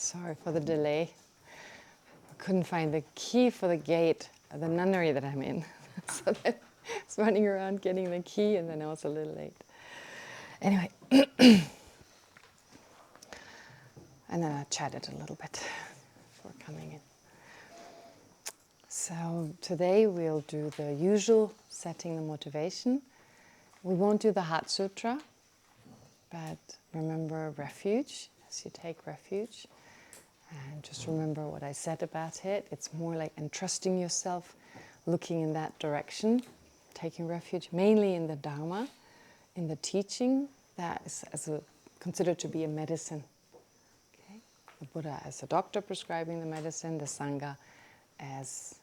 Sorry for the delay. I couldn't find the key for the gate at the nunnery that I'm in. So then I was running around getting the key, and then I was a little late. Anyway, and then I chatted a little bit before coming in. So today we'll do the usual setting the motivation. We won't do the Heart Sutra, but remember refuge as you take refuge. And just remember what I said about it. It's more like entrusting yourself, looking in that direction, taking refuge, mainly in the Dharma, in the teaching that is considered to be a medicine. Okay? The Buddha as a doctor prescribing the medicine, the Sangha as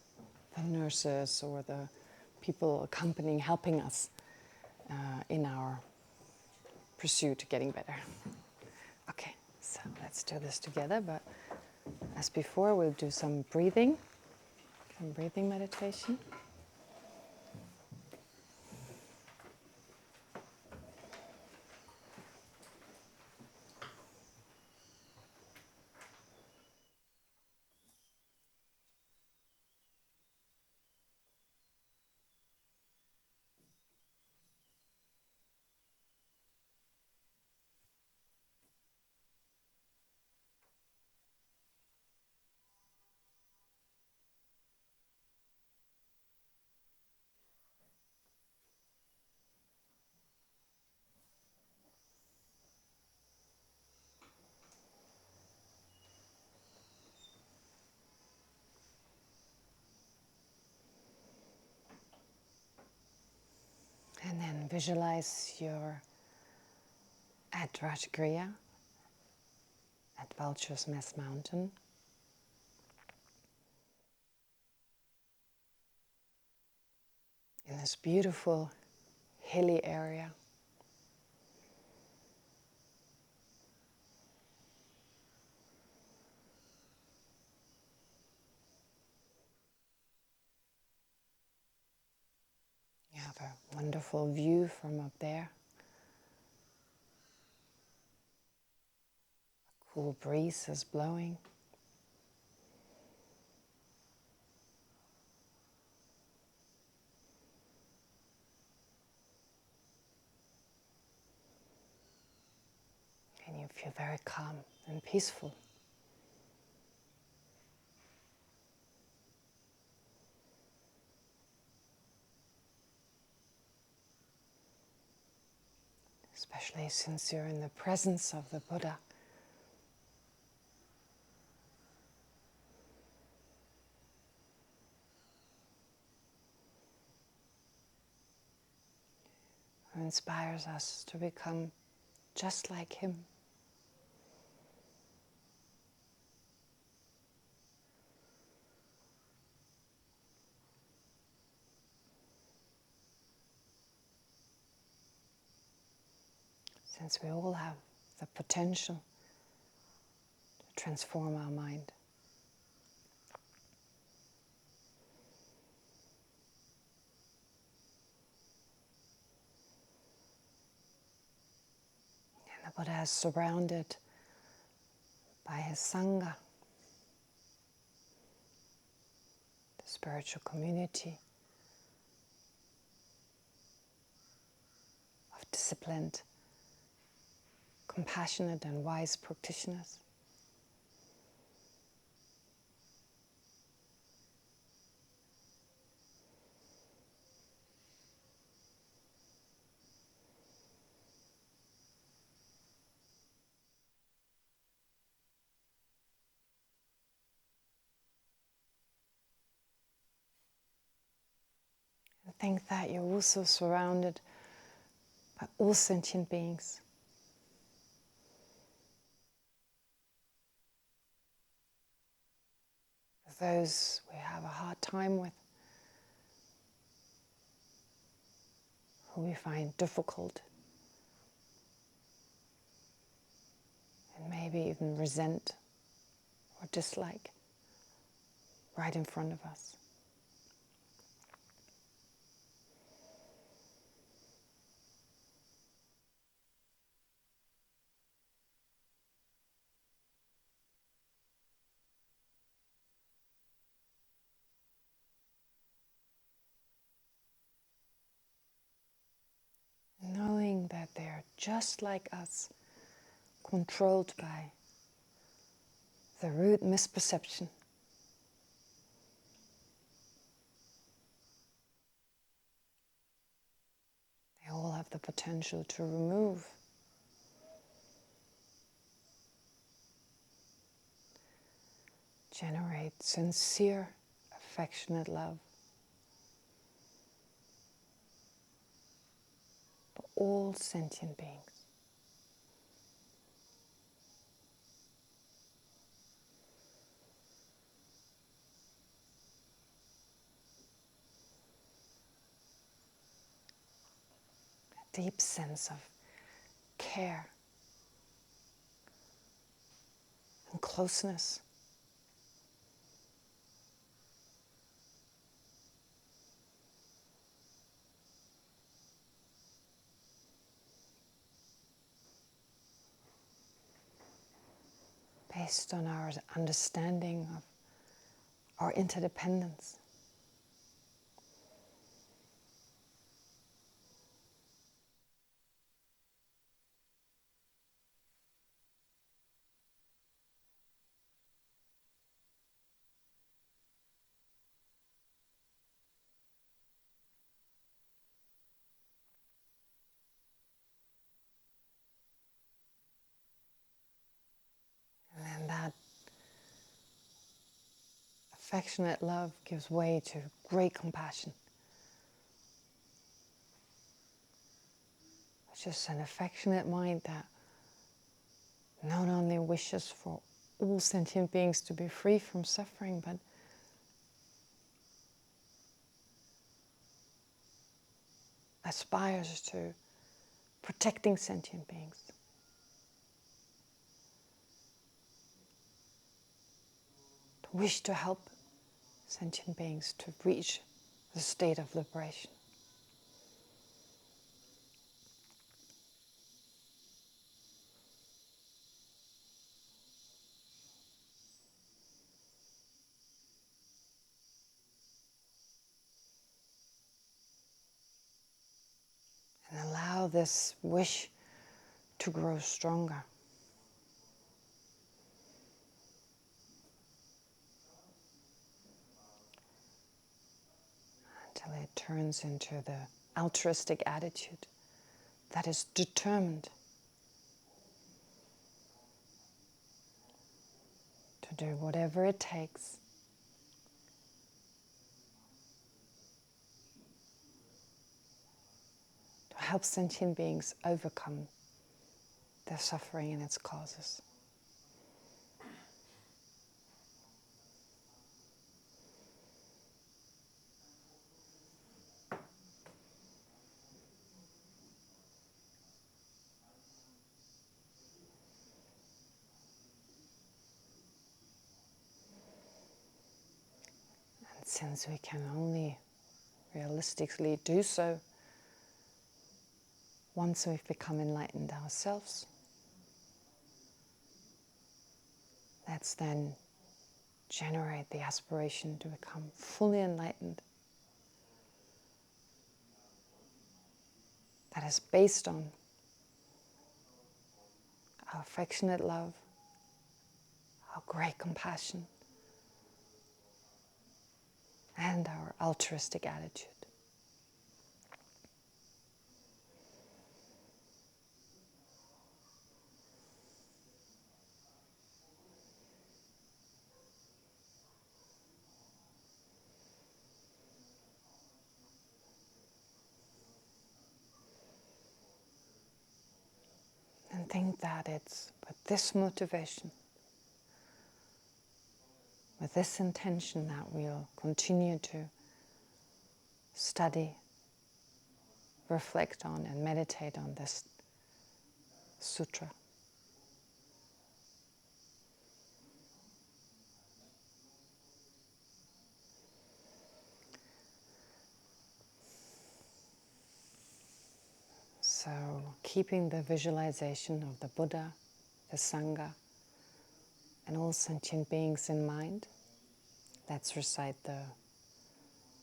the nurses or the people accompanying, helping us in our pursuit to getting better. Okay, so let's do this together, but as before, we'll do some breathing meditation. And then visualize you're at Rajagriha, at Vulture's Mess Mountain. In this beautiful hilly area. You have a wonderful view from up there. A cool breeze is blowing. And you feel very calm and peaceful. Especially since you're in the presence of the Buddha. Who inspires us to become just like him. Since we all have the potential to transform our mind. And the Buddha is surrounded by his Sangha, the spiritual community of disciplined, compassionate and wise practitioners. And think that you're also surrounded by all sentient beings. Those we have a hard time with, who we find difficult, and maybe even resent or dislike right in front of us. just like us, controlled by the root misperception. They all have the potential to remove. Generate sincere, affectionate love for all sentient beings. A deep sense of care and closeness. Based on our understanding of our interdependence. And then that affectionate love gives way to great compassion. It's just an affectionate mind that not only wishes for all sentient beings to be free from suffering, but aspires to protecting sentient beings. To wish to help sentient beings to reach the state of liberation. And allow this wish to grow stronger. Until it turns into the altruistic attitude that is determined to do whatever it takes to help sentient beings overcome their suffering and its causes. And since we can only realistically do so once we've become enlightened ourselves, let's then generate the aspiration to become fully enlightened. That is based on our affectionate love, our great compassion, and our altruistic attitude. And think that it's with this motivation, with this intention, that we'll continue to study, reflect on, and meditate on this sutra. So, keeping the visualization of the Buddha, the Sangha, and all sentient beings in mind, let's recite the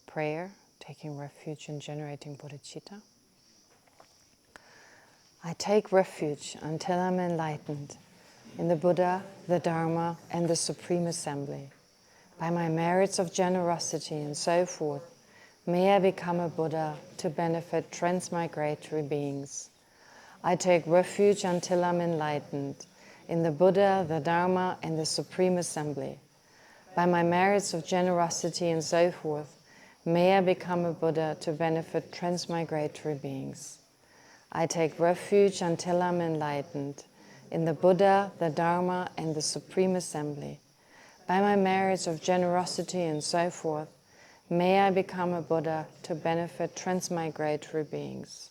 prayer, taking refuge in generating bodhicitta. I take refuge until I'm enlightened in the Buddha, the Dharma, and the Supreme Assembly. By my merits of generosity and so forth, may I become a Buddha to benefit transmigratory beings. I take refuge until I'm enlightened in the Buddha, the Dharma, and the Supreme Assembly. By my merits of generosity and so forth, may I become a Buddha to benefit transmigratory beings. I take refuge until I'm enlightened in the Buddha, the Dharma, and the Supreme Assembly. By my merits of generosity and so forth, may I become a Buddha to benefit transmigratory beings.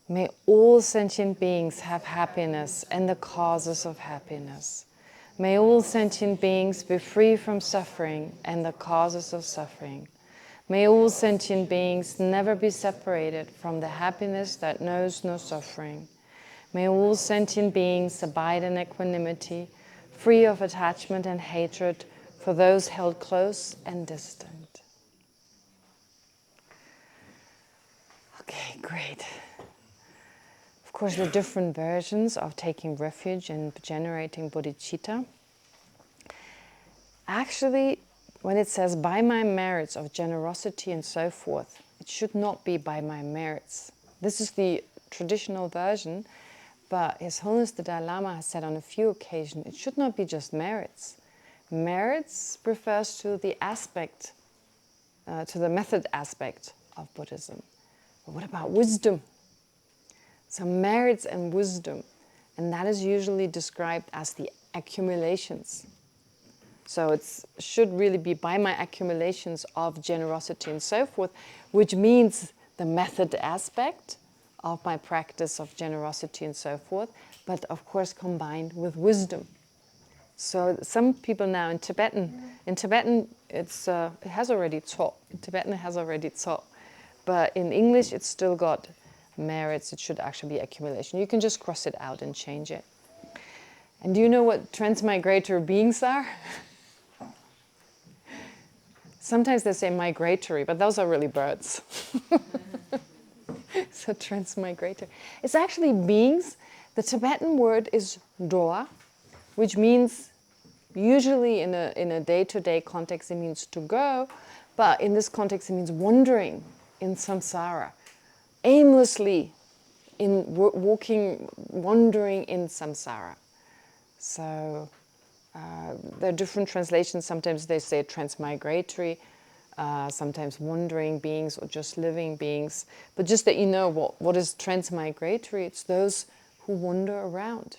May all sentient beings have happiness and the causes of happiness. May all sentient beings be free from suffering and the causes of suffering. May all sentient beings never be separated from the happiness that knows no suffering. May all sentient beings abide in equanimity, free of attachment and hatred for those held close and distant. Okay, great. Of course, there are different versions of taking refuge and generating bodhicitta. Actually, when it says, by my merits of generosity and so forth, it should not be by my merits. This is the traditional version, but His Holiness the Dalai Lama has said on a few occasions, it should not be just merits. Merits refers to the aspect, to the method aspect of Buddhism. But what about wisdom? So merits and wisdom, and that is usually described as the accumulations. So it should really be by my accumulations of generosity and so forth, which means the method aspect of my practice of generosity and so forth, but of course combined with wisdom. So some people now in Tibetan it has already taught. In Tibetan it has already taught, but in English it's still got merits. It should actually be accumulation. You can just cross it out and change it. And do you know what transmigratory beings are? Sometimes they say migratory, but those are really birds. So transmigratory. It's actually beings. The Tibetan word is doa, which means, usually in a day-to-day context, it means to go, but in this context it means wandering in samsara, aimlessly wandering in samsara. So there are different translations. Sometimes they say transmigratory, sometimes wandering beings or just living beings. But just that you know what is transmigratory, it's those who wander around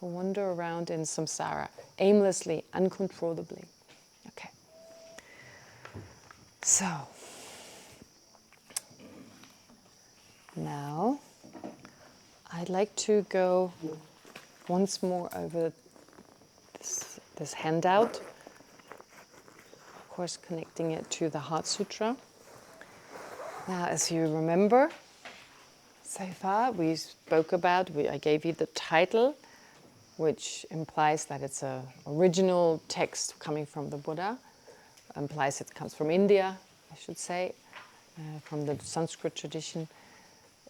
in samsara, aimlessly, uncontrollably. Okay. So, now I'd like to go once more over this handout, of course connecting it to the Heart Sutra. Now, as you remember, so far we spoke about, I gave you the title, which implies that it's an original text coming from the Buddha, implies it comes from India, I should say, from the Sanskrit tradition.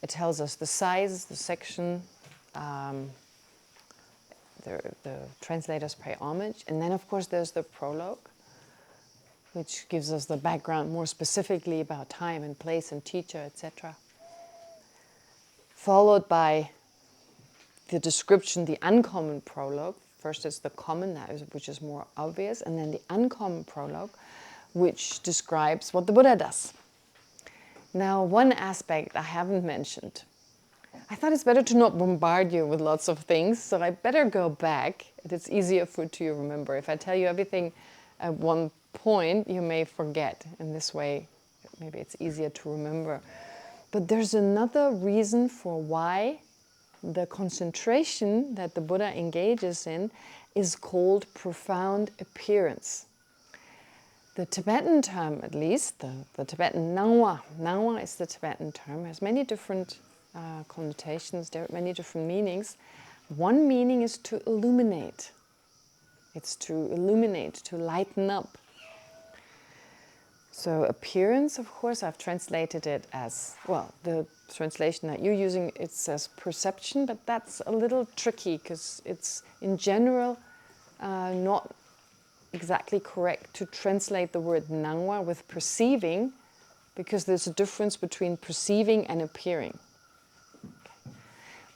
It tells us the size, the section, the translators pay homage. And then, of course, there's the prologue, which gives us the background more specifically about time and place and teacher, etc. Followed by the description, the uncommon prologue. First is the common, which is more obvious, and then the uncommon prologue, which describes what the Buddha does. Now, one aspect I haven't mentioned. I thought it's better to not bombard you with lots of things, so I better go back. It's easier for you to remember. If I tell you everything at one point, you may forget. In this way, maybe it's easier to remember. But there's another reason for why the concentration that the Buddha engages in is called profound appearance. The Tibetan term, at least, the Tibetan nangwa is the Tibetan term, has many different connotations, there are many different meanings. One meaning is to illuminate. It's to illuminate, to lighten up. So appearance, of course, I've translated it as, well, the translation that you're using, it says perception, but that's a little tricky because it's in general not exactly correct to translate the word nangwa with perceiving, because there's a difference between perceiving and appearing. Okay.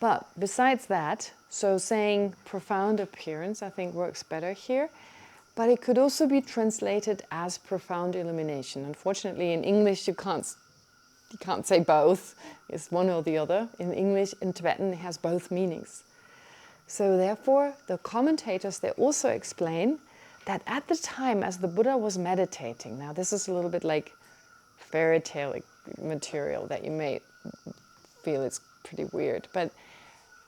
But besides that, so saying profound appearance I think works better here, but it could also be translated as profound illumination. Unfortunately in English you can't say both, it's one or the other. In English, in Tibetan, it has both meanings. So therefore, the commentators, they also explain that at the time as the Buddha was meditating, now this is a little bit like fairy tale material that you may feel it's pretty weird, but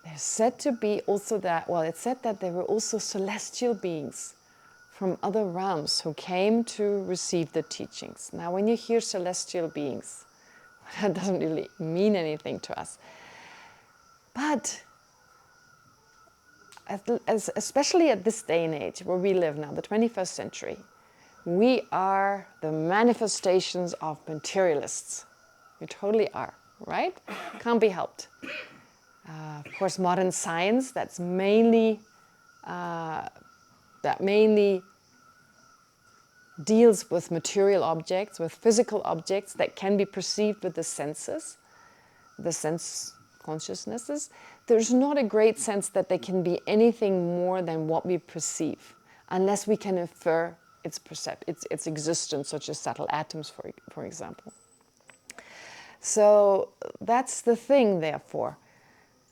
there's said to be also that, well, it's said that there were also celestial beings from other realms who came to receive the teachings. Now, when you hear celestial beings, that doesn't really mean anything to us. But especially at this day and age where we live now, the 21st century, we are the manifestations of materialists. We totally are, right? Can't be helped. Of course, modern science, that mainly deals with material objects, with physical objects that can be perceived with the senses, the sense consciousnesses. There's not a great sense that they can be anything more than what we perceive, unless we can infer its existence, such as subtle atoms, for example. So that's the thing, therefore,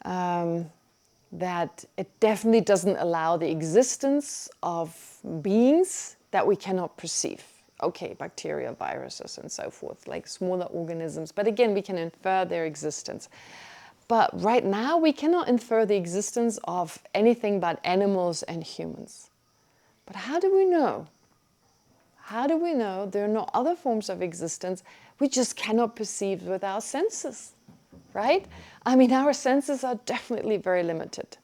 that it definitely doesn't allow the existence of beings that we cannot perceive. Okay, bacteria, viruses, and so forth, like smaller organisms. But again, we can infer their existence. But right now, we cannot infer the existence of anything but animals and humans. But how do we know? How do we know there are no other forms of existence we just cannot perceive with our senses, right? I mean, our senses are definitely very limited,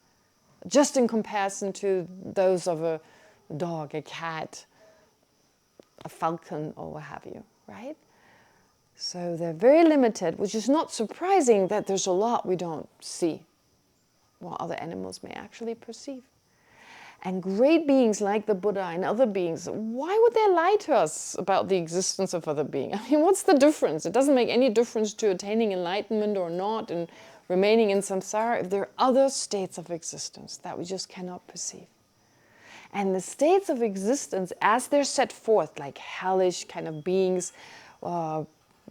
just in comparison to those of a dog, a cat, a falcon, or what have you, right? So they're very limited, which is not surprising that there's a lot we don't see, what other animals may actually perceive. And great beings like the Buddha and other beings, why would they lie to us about the existence of other beings? I mean, what's the difference? It doesn't make any difference to attaining enlightenment or not and remaining in samsara if there are other states of existence that we just cannot perceive. And the states of existence, as they're set forth, like hellish kind of beings,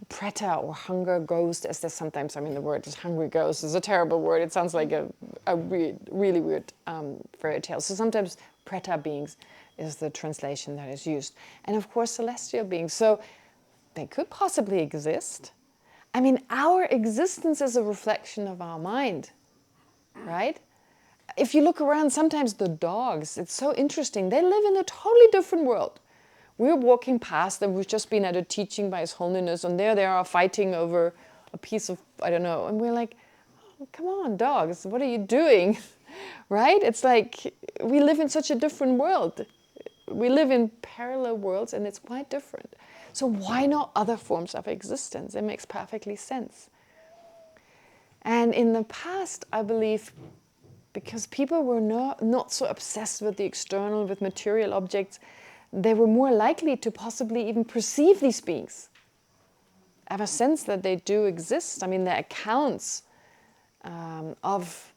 preta or hunger ghost, as there's sometimes, I mean, the word is hungry ghost is a terrible word. It sounds like a really weird fairy tale. So sometimes preta beings is the translation that is used. And of course, celestial beings. So they could possibly exist. I mean, our existence is a reflection of our mind, right? If you look around, sometimes the dogs, it's so interesting. They live in a totally different world. We're walking past them. We've just been at a teaching by His Holiness, and there they are fighting over a piece of, I don't know. And we're like, oh, come on, dogs, what are you doing? Right? It's like we live in such a different world. We live in parallel worlds, and it's quite different. So why not other forms of existence? It makes perfectly sense. And in the past, I believe, because people were not so obsessed with the external, with material objects, they were more likely to possibly even perceive these beings. I have a sense that they do exist. I mean, there are accounts of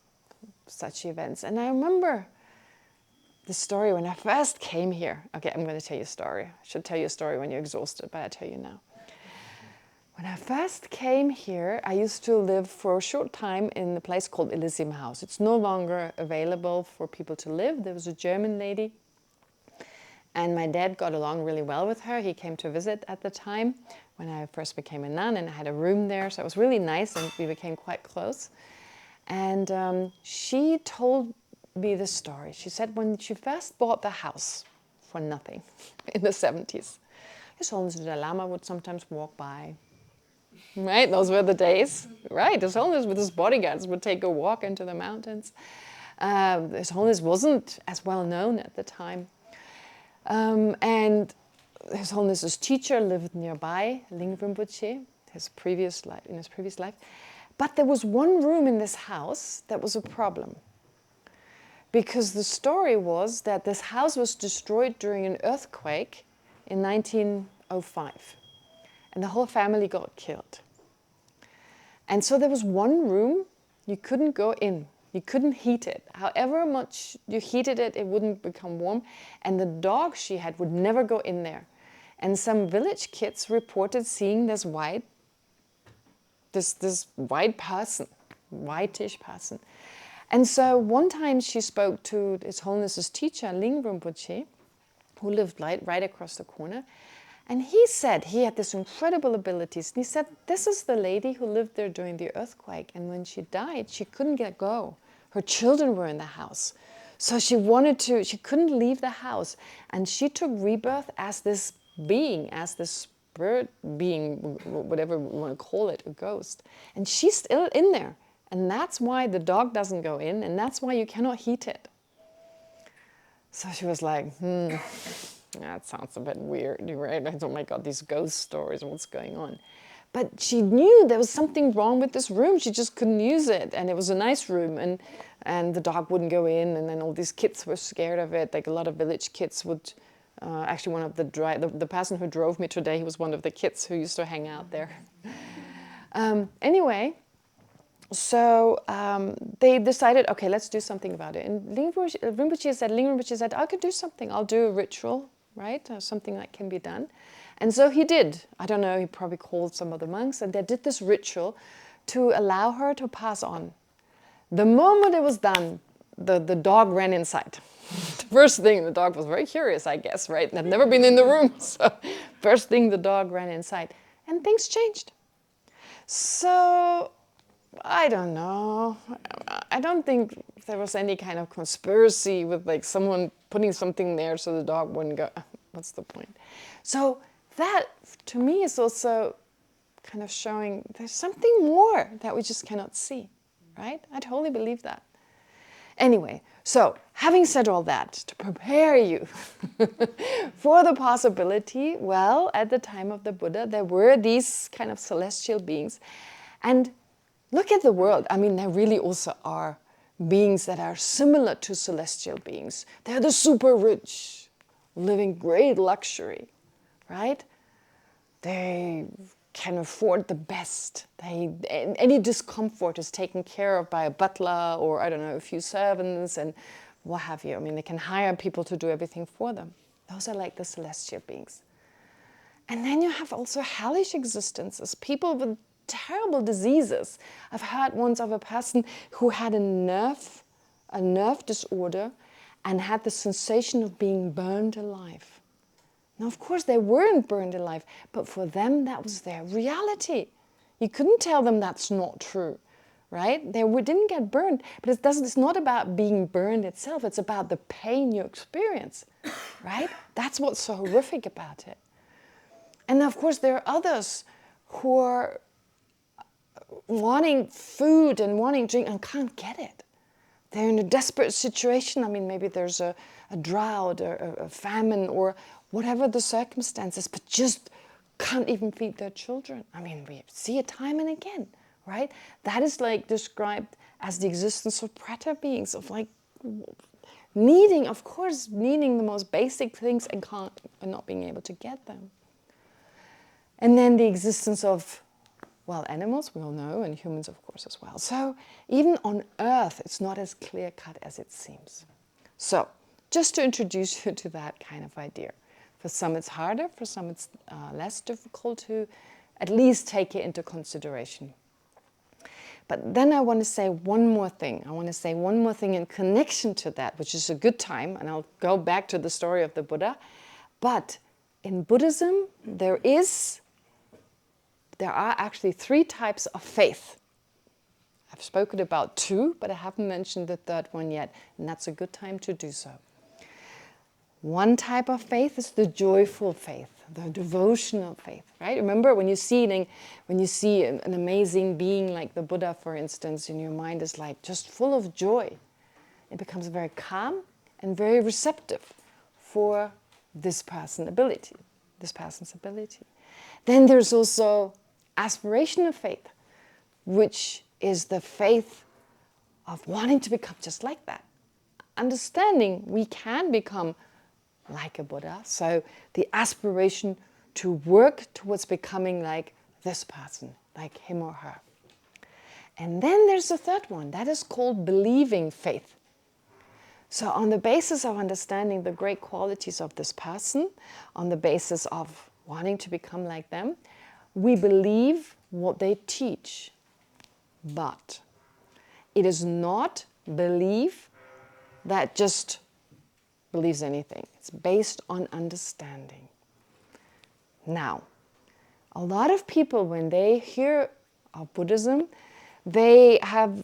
such events. And I remember the story when I first came here. Okay, I'm going to tell you a story. I should tell you a story when you're exhausted, but I'll tell you now. When I first came here, I used to live for a short time in a place called Elysium House. It's no longer available for people to live. There was a German lady, and my dad got along really well with her. He came to visit at the time when I first became a nun, and I had a room there, so it was really nice, and we became quite close. And she told me this story. She said when she first bought the house for nothing in the 70s, His Holiness the Dalai Lama would sometimes walk by. Right, those were the days. Right, His Holiness with his bodyguards would take a walk into the mountains. His Holiness wasn't as well known at the time. And His Holiness's teacher lived nearby, Ling Rinpoche, in his previous life. But there was one room in this house that was a problem. Because the story was that this house was destroyed during an earthquake in 1905. And the whole family got killed. And so there was one room you couldn't go in. You couldn't heat it. However much you heated it, it wouldn't become warm. And the dog she had would never go in there. And some village kids reported seeing this white person, whitish person. And so one time she spoke to His Holiness's teacher, Ling Rinpoche, who lived right across the corner. And he said he had this incredible abilities. And he said, this is the lady who lived there during the earthquake. And when she died, she couldn't go. Her children were in the house. So she couldn't leave the house. And she took rebirth as this being, as this spirit being, whatever we want to call it, a ghost. And she's still in there. And that's why the dog doesn't go in, and that's why you cannot heat it. So she was like, that sounds a bit weird, right? I thought, oh my God, these ghost stories, what's going on? But she knew there was something wrong with this room. She just couldn't use it. And it was a nice room, and the dog wouldn't go in, and then all these kids were scared of it. Like a lot of village kids would, actually one of the person who drove me today, he was one of the kids who used to hang out there. Anyway, so they decided, okay, let's do something about it. And Rinpoche said, I could do something. I'll do a ritual, right? Something that can be done. And so he did. I don't know, he probably called some of the monks, and they did this ritual to allow her to pass on. The moment it was done, the dog ran inside. The first thing, the dog was very curious, I guess, right? And had never been in the room. So first thing, the dog ran inside. And things changed. So I don't know. I don't think there was any kind of conspiracy with like someone putting something there so the dog wouldn't go. What's the point? So that, to me, is also kind of showing there's something more that we just cannot see, right? I totally believe that. Anyway, so having said all that, to prepare you for the possibility, well, at the time of the Buddha, there were these kind of celestial beings. And look at the world. I mean, there really also are beings that are similar to celestial beings. They're the super rich, living great luxury, right? They can afford the best. Any discomfort is taken care of by a butler or, I don't know, a few servants and what have you. I mean, they can hire people to do everything for them. Those are like the celestial beings. And then you have also hellish existences, people with terrible diseases. I've heard once of a person who had a nerve disorder and had the sensation of being burned alive. Now, of course, they weren't burned alive, but for them, that was their reality. You couldn't tell them that's not true, right? They didn't get burned, but it's not about being burned itself. It's about the pain you experience, right? That's what's so horrific about it. And of course, there are others who are wanting food and wanting drink and can't get it. They're in a desperate situation. I mean, maybe there's a drought or a famine or whatever the circumstances, but just can't even feed their children. I mean, we see it time and again, right? That is like described as the existence of preta beings, of like needing the most basic things and not being able to get them. And then the existence of, well, animals, we all know, and humans, of course, as well. So even on Earth, it's not as clear-cut as it seems. So just to introduce you to that kind of idea. For some it's harder, for some it's less difficult to at least take it into consideration. But then I want to say one more thing. I want to say one more thing in connection to that, which is a good time, and I'll go back to the story of the Buddha. But in Buddhism, there are actually 3 types of faith. I've spoken about 2, but I haven't mentioned the third one yet, and that's a good time to do so. One type of faith is the joyful faith, the devotional faith, right? Remember, when you see an amazing being like the Buddha, for instance, and your mind is like just full of joy, it becomes very calm and very receptive for this person's ability. Then there's also aspirational faith. which is the faith of wanting to become just like that. Understanding we can become like a Buddha. So the aspiration to work towards becoming like this person, like him or her. And then there's the third one, that is called believing faith. So on the basis of understanding the great qualities of this person, on the basis of wanting to become like them, we believe what they teach. But it is not belief that just believes anything. It's based on understanding. Now, a lot of people, when they hear of Buddhism, they have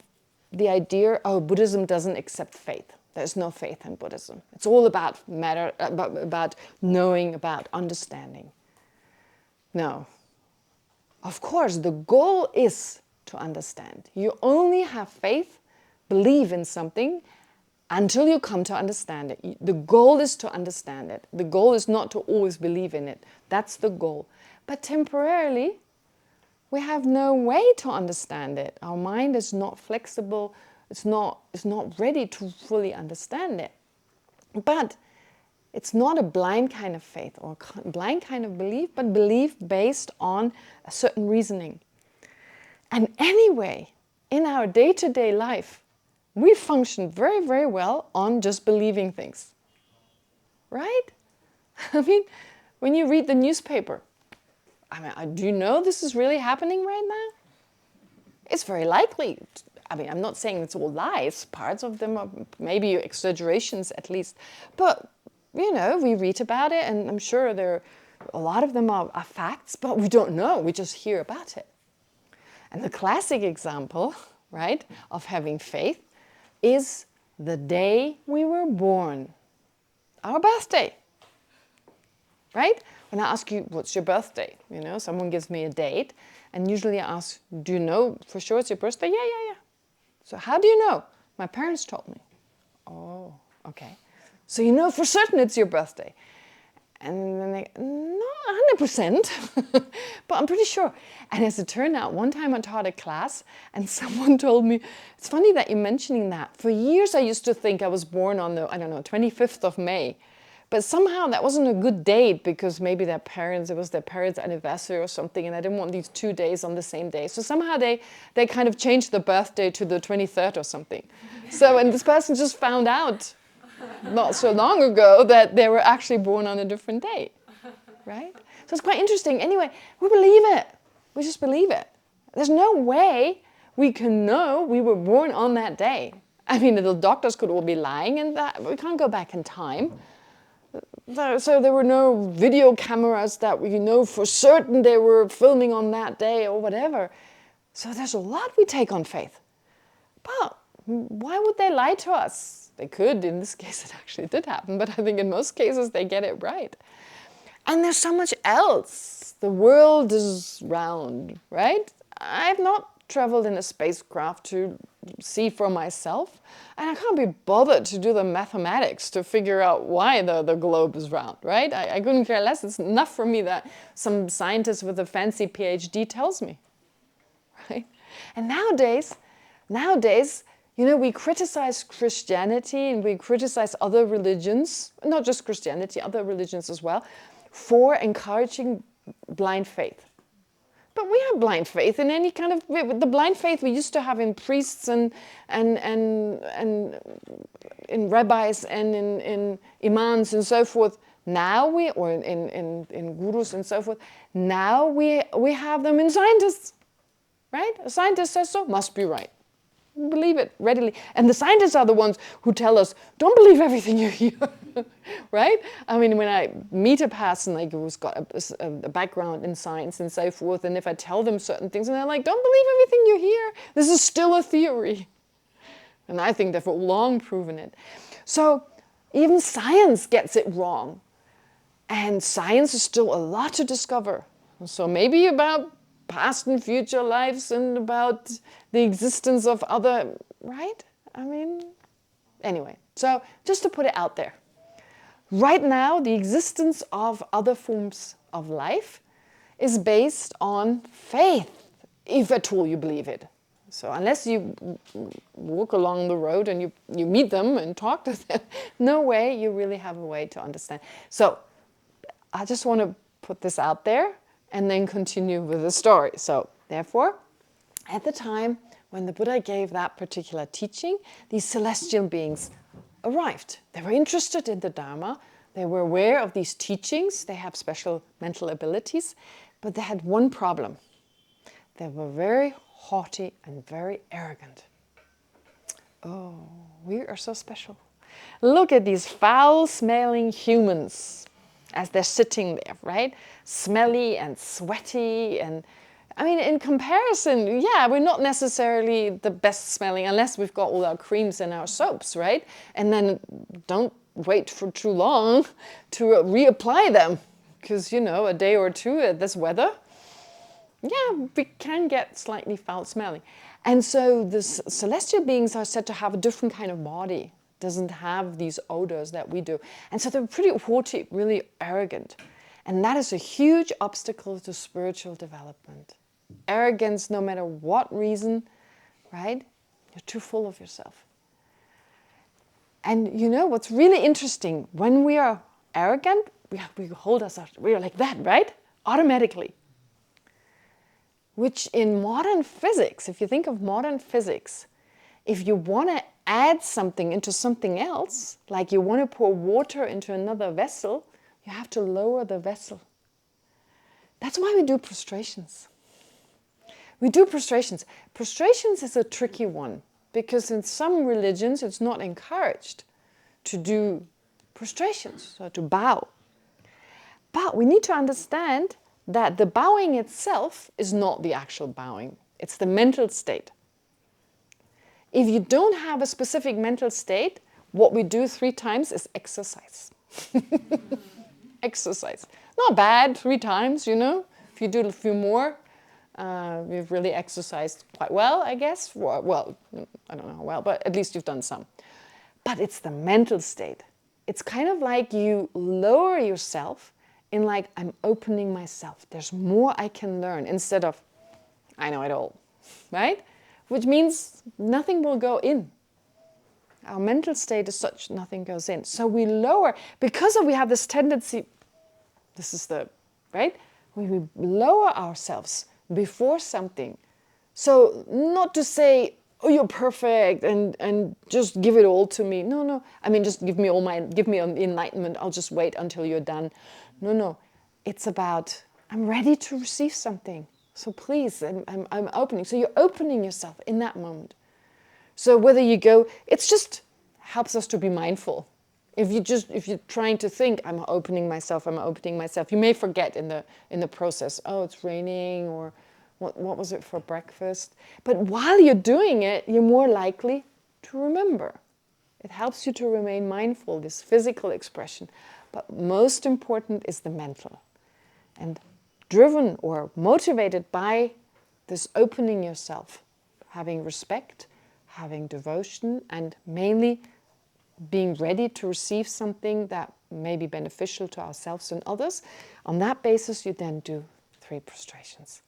the idea, oh, Buddhism doesn't accept faith. There's no faith in Buddhism. It's all about matter, about knowing, about understanding. No. Of course, the goal is to understand. You only have faith, believe in something, until you come to understand it. The goal is to understand it. The goal is not to always believe in it. That's the goal. But temporarily, we have no way to understand it. Our mind is not flexible. It's not ready to fully understand it. But it's not a blind kind of faith or blind kind of belief, but belief based on a certain reasoning. And anyway, in our day-to-day life, we function very, very well on just believing things. Right? I mean, when you read the newspaper, do you know this is really happening right now? It's very likely. I'm not saying it's all lies. Parts of them are maybe exaggerations at least. But, we read about it, and I'm sure a lot of them are facts, but we don't know. We just hear about it. And the classic example, right, of having faith is the day we were born. Our birthday. Right? When I ask you, what's your birthday? Someone gives me a date, and usually I ask, do you know for sure it's your birthday? Yeah. So how do you know? My parents told me. Oh, okay. So you know for certain it's your birthday. And then they, not 100%, but I'm pretty sure. And as it turned out, one time I taught a class and someone told me, it's funny that you're mentioning that. For years I used to think I was born on the, 25th of May. But somehow that wasn't a good date because maybe it was their parents' anniversary or something, and I didn't want these 2 days on the same day. So somehow they kind of changed the birthday to the 23rd or something. So, and this person just found out not so long ago that they were actually born on a different day, right? So it's quite interesting. Anyway, we believe it. We just believe it. There's no way we can know we were born on that day. The doctors could all be lying, and that we can't go back in time. So there were no video cameras that we know for certain they were filming on that day or whatever. So there's a lot we take on faith. But why would they lie to us? They could. In this case, it actually did happen. But I think in most cases, they get it right. And there's so much else. The world is round, right? I've not traveled in a spacecraft to see for myself. And I can't be bothered to do the mathematics to figure out why the globe is round, right? I couldn't care less. It's enough for me that some scientist with a fancy PhD tells me, right? And nowadays, we criticize Christianity and we criticize other religions, not just Christianity, other religions as well, for encouraging blind faith. But we have blind faith in any kind of, the blind faith we used to have in priests and in rabbis and in imams and so forth. Now or in gurus and so forth. Now we have them in scientists, right? A scientist says so, must be right. Believe it readily. And the scientists are the ones who tell us, don't believe everything you hear, right? When I meet a person who's got a background in science and so forth, and if I tell them certain things, and they're like, don't believe everything you hear. This is still a theory. And I think they've long proven it. So even science gets it wrong. And science is still a lot to discover. So maybe about past and future lives and about the existence of other, right? Anyway, so just to put it out there. Right now, the existence of other forms of life is based on faith if at all you believe it. So unless you walk along the road and you meet them and talk to them, no way you really have a way to understand. So I just want to put this out there and then continue with the story. So therefore, at the time when the Buddha gave that particular teaching, these celestial beings arrived. They were interested in the Dharma. They were aware of these teachings. They have special mental abilities, but they had one problem. They were very haughty and very arrogant. Oh, we are so special. Look at these foul-smelling humans as they're sitting there, right? Smelly and sweaty, and I mean, in comparison, yeah, we're not necessarily the best smelling unless we've got all our creams and our soaps, right? And then don't wait for too long to reapply them, because, you know, a day or two at this weather, yeah, we can get slightly foul smelling. And so the celestial beings are said to have a different kind of body. Doesn't have these odors that we do. And so they're pretty haughty, really arrogant. And that is a huge obstacle to spiritual development. Arrogance, no matter what reason, right? You're too full of yourself. And you know what's really interesting? When we are arrogant, we hold ourselves, we're like that, right? Automatically. Which in modern physics, if you think of modern physics, if you want to add something into something else, like you want to pour water into another vessel, you have to lower the vessel. That's why we do prostrations. We do prostrations. Prostrations is a tricky one, because in some religions it's not encouraged to do prostrations, so to bow. But we need to understand that the bowing itself is not the actual bowing. It's the mental state. If you don't have a specific mental state, what we do 3 times is exercise. Exercise. Not bad, 3 times, you know. If you do a few more, you've really exercised quite well, I guess. Well, I don't know how well, but at least you've done some. But it's the mental state. It's kind of like you lower yourself in like, I'm opening myself. There's more I can learn instead of, I know it all, right? Which means nothing will go in. Our mental state is such, nothing goes in. So we lower, because we have this tendency, this is the, right? We lower ourselves before something. So not to say, oh, you're perfect and just give it all to me. No. I mean, just give me enlightenment. I'll just wait until you're done. No. It's about, I'm ready to receive something. So please, I'm opening. So you're opening yourself in that moment. So whether you go, it's just helps us to be mindful. If you're trying to think, I'm opening myself, you may forget in the process, oh, it's raining, or what was it for breakfast? But while you're doing it, you're more likely to remember. It helps you to remain mindful, this physical expression. But most important is the mental. And driven or motivated by this opening yourself, having respect, having devotion, and mainly being ready to receive something that may be beneficial to ourselves and others. On that basis, you then do 3 prostrations.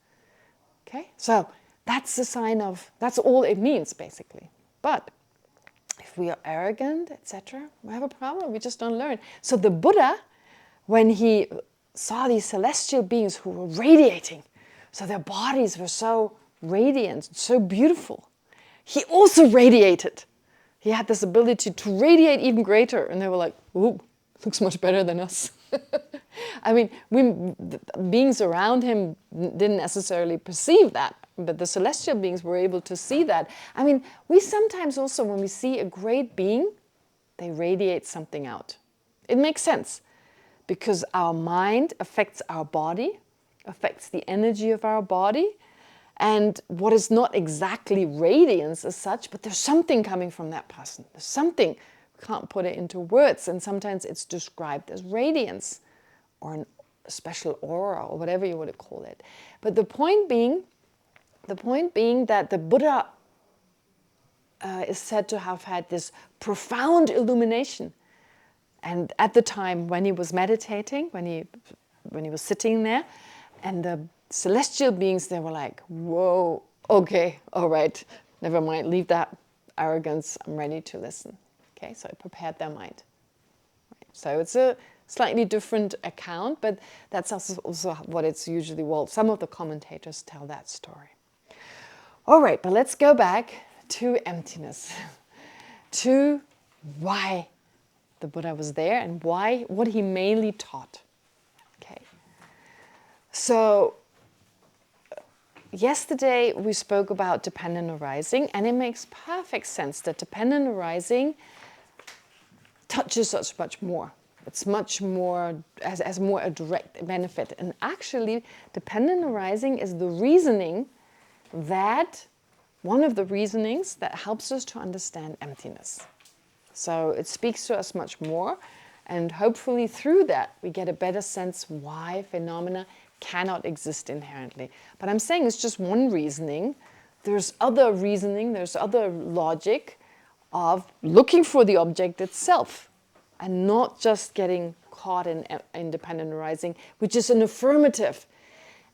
Okay? So that's the sign of, that's all it means, basically. But if we are arrogant, etc., we have a problem. We just don't learn. So the Buddha, when he saw these celestial beings who were radiating, so their bodies were so radiant, so beautiful, he also radiated. He had this ability to radiate even greater, and they were like, ooh, looks much better than us. I mean, the beings around him didn't necessarily perceive that, but the celestial beings were able to see that. I mean, we sometimes also, when we see a great being, they radiate something out. It makes sense, because our mind affects our body, affects the energy of our body, and what is not exactly radiance as such, but there's something coming from that person. There's something, we can't put it into words, and sometimes it's described as radiance or a special aura or whatever you would call it. But the point being that the Buddha is said to have had this profound illumination. And at the time when he was meditating, when he was sitting there, and the celestial beings, they were like, whoa, okay, all right, never mind, leave that arrogance, I'm ready to listen. Okay, so it prepared their mind. Right. So it's a slightly different account, but that's also what it's usually, well, some of the commentators tell that story. All right, but let's go back to emptiness, to why the Buddha was there and what he mainly taught. Okay, so yesterday we spoke about dependent arising, and it makes perfect sense that dependent arising touches us much more. It's much more, as more a direct benefit. And actually, dependent arising is the reasoning that, one of the reasonings that helps us to understand emptiness. So it speaks to us much more, and hopefully through that we get a better sense why phenomena cannot exist inherently. But I'm saying it's just one reasoning. There's other reasoning, there's other logic of looking for the object itself and not just getting caught in independent arising, which is an affirmative.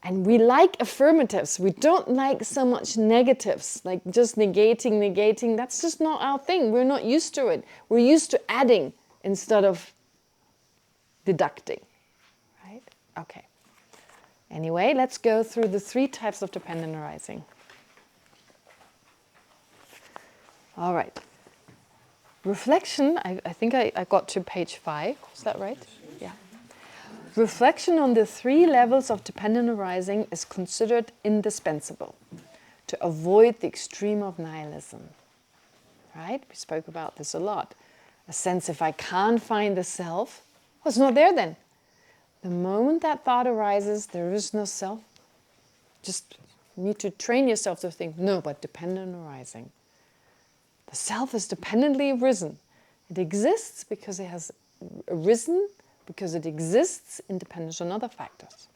And we like affirmatives. We don't like so much negatives, like just negating. That's just not our thing. We're not used to it. We're used to adding instead of deducting, right? Okay. Anyway, let's go through the 3 types of dependent arising. All right. Reflection, I think I got to page 5. Is that right? Yeah. Reflection on the 3 levels of dependent arising is considered indispensable to avoid the extreme of nihilism. Right? We spoke about this a lot. A sense, if I can't find the self, well, it's not there then. The moment that thought arises, there is no self. Just need to train yourself to think, no, but dependent arising. The self is dependently arisen. It exists because it has arisen, because it exists independent on other factors.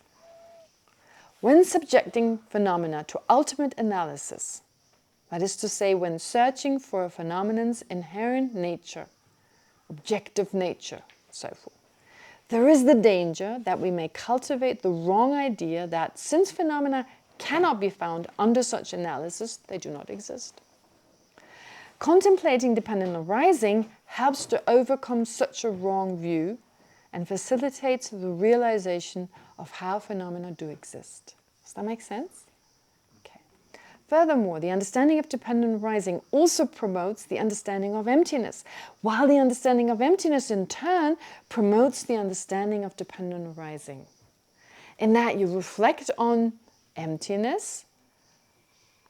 When subjecting phenomena to ultimate analysis, that is to say, when searching for a phenomenon's inherent nature, objective nature, so forth, there is the danger that we may cultivate the wrong idea that since phenomena cannot be found under such analysis, they do not exist. Contemplating dependent arising helps to overcome such a wrong view and facilitates the realization of how phenomena do exist. Does that make sense? Okay. Furthermore, the understanding of dependent arising also promotes the understanding of emptiness, while the understanding of emptiness in turn promotes the understanding of dependent arising. In that you reflect on emptiness,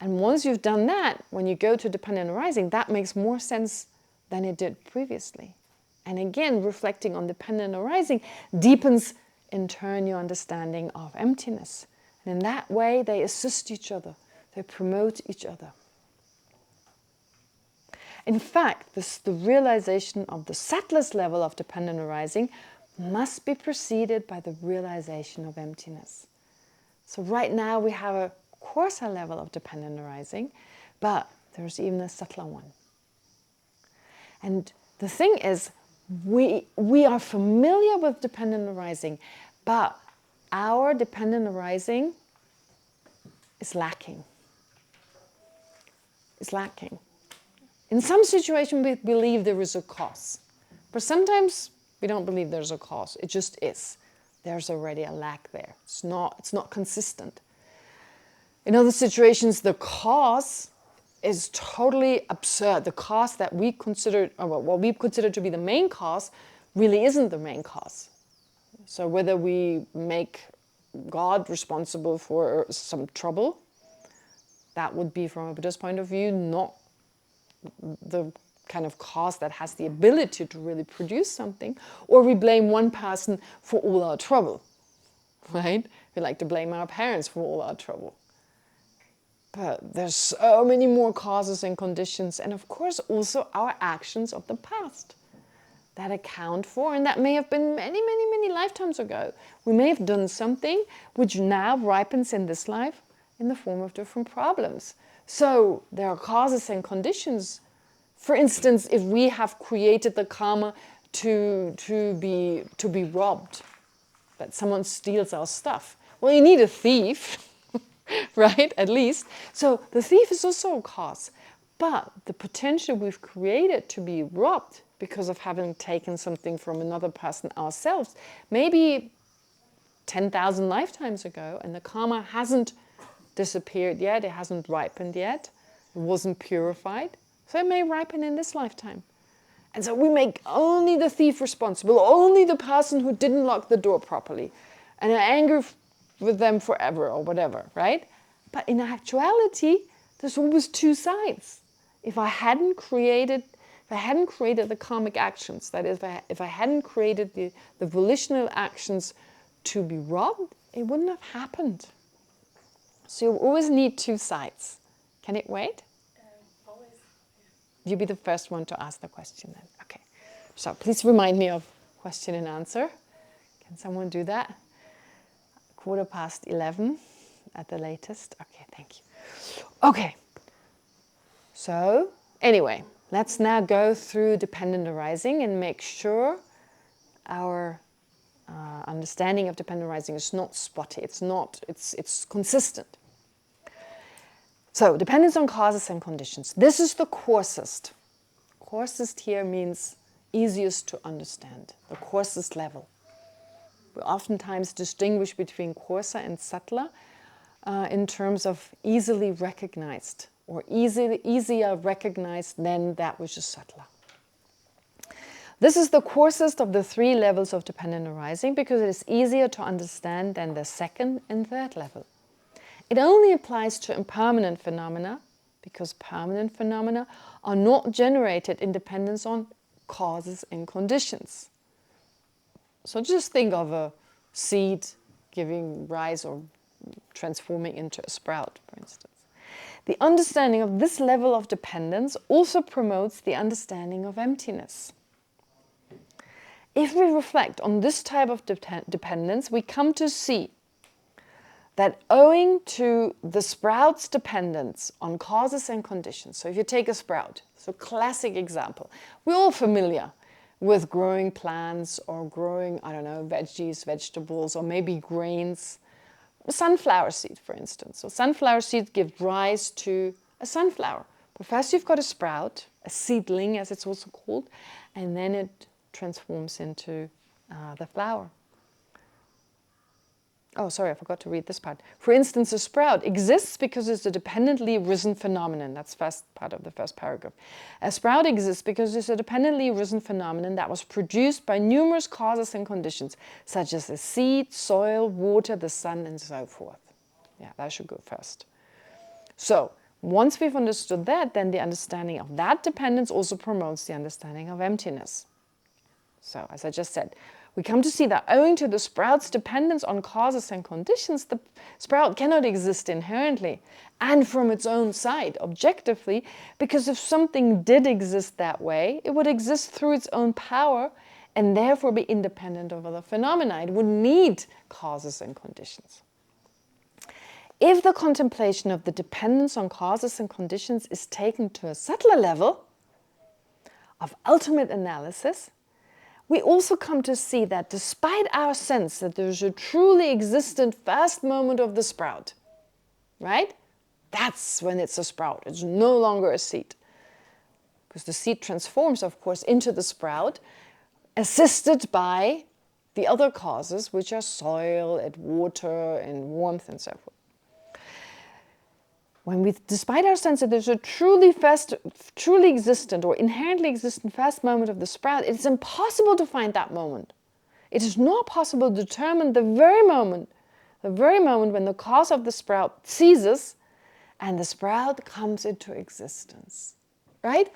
and once you've done that, when you go to dependent arising, that makes more sense than it did previously. And again, reflecting on dependent arising deepens in turn your understanding of emptiness. And in that way, they assist each other. They promote each other. In fact, the realization of the subtlest level of dependent arising must be preceded by the realization of emptiness. So right now we have a coarser level of dependent arising, but there's even a subtler one. And the thing is, we are familiar with dependent arising, but our dependent arising is lacking. It's lacking. In some situations, we believe there is a cause, but sometimes we don't believe there's a cause. It just is. There's already a lack there. It's not consistent. In other situations, the cause is totally absurd. The cause that we consider, or what we consider to be the main cause, really isn't the main cause. So whether we make God responsible for some trouble, that would be, from a Buddhist point of view, not the kind of cause that has the ability to really produce something. Or we blame one person for all our trouble, right? We like to blame our parents for all our trouble. But there's so many more causes and conditions, and of course also our actions of the past that account for, and that may have been many, many, many lifetimes ago. We may have done something which now ripens in this life in the form of different problems. So there are causes and conditions. For instance, if we have created the karma to be robbed, that someone steals our stuff, Well, you need a thief, right? At least. So the thief is also a cause. But the potential we've created to be robbed because of having taken something from another person ourselves, maybe 10,000 lifetimes ago, and the karma hasn't disappeared yet, it hasn't ripened yet, it wasn't purified, so it may ripen in this lifetime. And so we make only the thief responsible, only the person who didn't lock the door properly, and are angry with them forever or whatever, right? But in actuality, there's always two sides. If I hadn't created the karmic actions, that is, if I hadn't created the volitional actions to be robbed, it wouldn't have happened. So you always need two sides. Can it wait? Always. You be the first one to ask the question then. Okay. So please remind me of question and answer. Can someone do that? 11:15 at the latest. Okay, thank you. Okay. So anyway, let's now go through dependent arising and make sure our understanding of dependent arising is not spotty. It's consistent. So dependence on causes and conditions. This is the coarsest. Coarsest here means easiest to understand, the coarsest level. We oftentimes distinguish between coarser and subtler in terms of easily recognized, or easier recognized than that which is subtler. This is the coarsest of the three levels of dependent arising because it is easier to understand than the second and third level. It only applies to impermanent phenomena because permanent phenomena are not generated in dependence on causes and conditions. So just think of a seed giving rise or transforming into a sprout, for instance. The understanding of this level of dependence also promotes the understanding of emptiness. If we reflect on this type of dependence, we come to see that owing to the sprout's dependence on causes and conditions, so if you take a sprout, so classic example, we're all familiar with growing plants or growing, veggies, vegetables, or maybe grains. A sunflower seed, for instance. So sunflower seeds give rise to a sunflower. But first you've got a sprout, a seedling as it's also called, and then it transforms into the flower. Oh, sorry, I forgot to read this part. For instance, a sprout exists because it's a dependently arisen phenomenon. That's first part of the first paragraph. A sprout exists because it's a dependently arisen phenomenon that was produced by numerous causes and conditions, such as the seed, soil, water, the sun, and so forth. Yeah, that should go first. So, once we've understood that, then the understanding of that dependence also promotes the understanding of emptiness. So, as I just said, we come to see that owing to the sprout's dependence on causes and conditions, the sprout cannot exist inherently and from its own side, objectively, because if something did exist that way, it would exist through its own power and therefore be independent of other phenomena. It would need causes and conditions. If the contemplation of the dependence on causes and conditions is taken to a subtler level of ultimate analysis, we also come to see that despite our sense that there's a truly existent first moment of the sprout, right? That's when it's a sprout. It's no longer a seed. Because the seed transforms, of course, into the sprout, assisted by the other causes, which are soil and water and warmth and so forth. Despite our sense that there's a truly existent or inherently existent first moment of the sprout, it's impossible to find that moment. It is not possible to determine the very moment when the cause of the sprout ceases and the sprout comes into existence, right?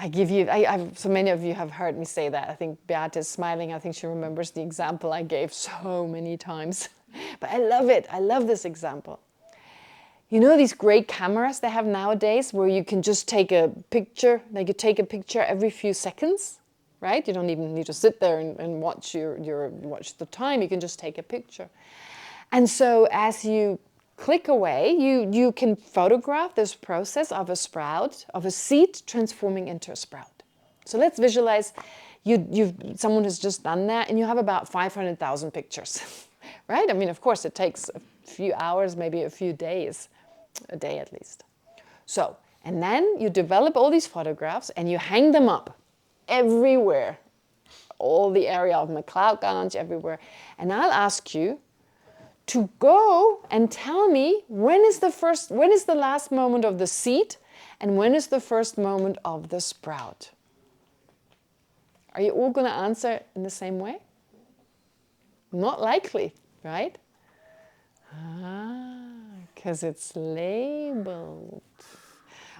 So many of you have heard me say that. I think Beate is smiling. I think she remembers the example I gave so many times. But I love it. I love this example. You know these great cameras they have nowadays where you can just take a picture, like you take a picture every few seconds, right? You don't even need to sit there and watch watch the time, you can just take a picture. And so as you click away, you can photograph this process of a sprout, of a seed transforming into a sprout. So let's visualize someone has just done that and you have about 500,000 pictures. right? I mean, of course, it takes a few hours, maybe a few days, a day at least. So, and then you develop all these photographs and you hang them up everywhere, all the area of McLeod Ganj, everywhere. And I'll ask you to go and tell me when is the last moment of the seed and when is the first moment of the sprout. Are you all going to answer in the same way? Not likely, right? Because it's labeled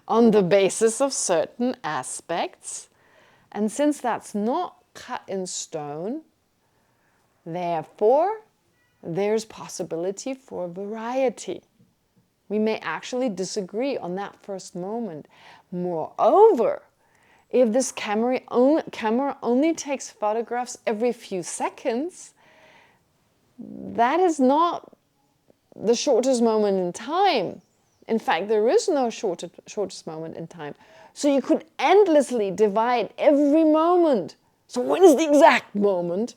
on the basis of certain aspects. And since that's not cut in stone, therefore, there's possibility for variety. We may actually disagree on that first moment. Moreover, if this camera only takes photographs every few seconds, that is not the shortest moment in time. In fact, there is no shortest moment in time. So you could endlessly divide every moment. So when is the exact moment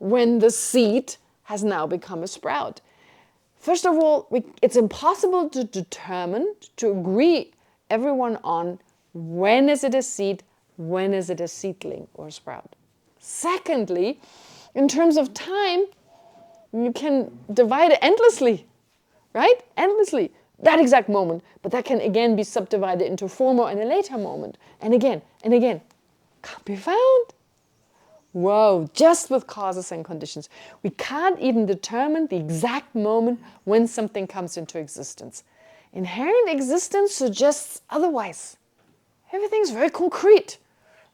when the seed has now become a sprout? First of all, it's impossible to determine, to agree everyone on when is it a seed, when is it a seedling or a sprout. Secondly, in terms of time, you can divide it endlessly, right? Endlessly. That exact moment. But that can again be subdivided into a former and a later moment. And again, and again. Can't be found. Whoa, just with causes and conditions. We can't even determine the exact moment when something comes into existence. Inherent existence suggests otherwise. Everything's very concrete.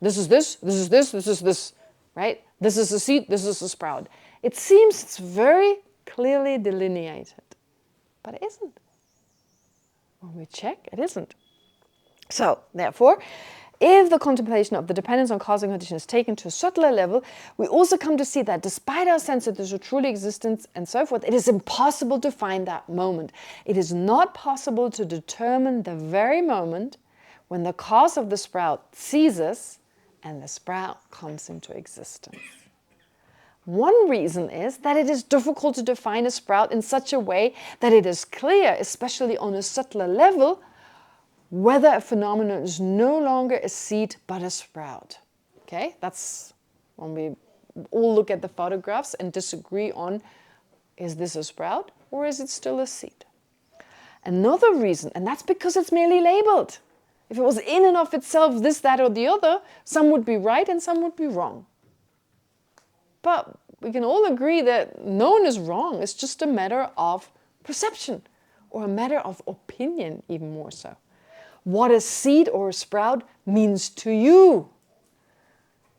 This is this, this is this, this is this, right? This is a seed, this is a sprout. It seems it's very clearly delineated, but it isn't. When we check, it isn't. So, therefore, if the contemplation of the dependence on cause and condition is taken to a subtler level, we also come to see that despite our sense that there's a truly existence and so forth, it is impossible to find that moment. It is not possible to determine the very moment when the cause of the sprout ceases and the sprout comes into existence. One reason is that it is difficult to define a sprout in such a way that it is clear, especially on a subtler level, whether a phenomenon is no longer a seed but a sprout. Okay, that's when we all look at the photographs and disagree on, is this a sprout or is it still a seed? Another reason, and that's because it's merely labeled. If it was in and of itself this, that, or the other, some would be right and some would be wrong. But we can all agree that no one is wrong. It's just a matter of perception or a matter of opinion, even more so. What a seed or a sprout means to you,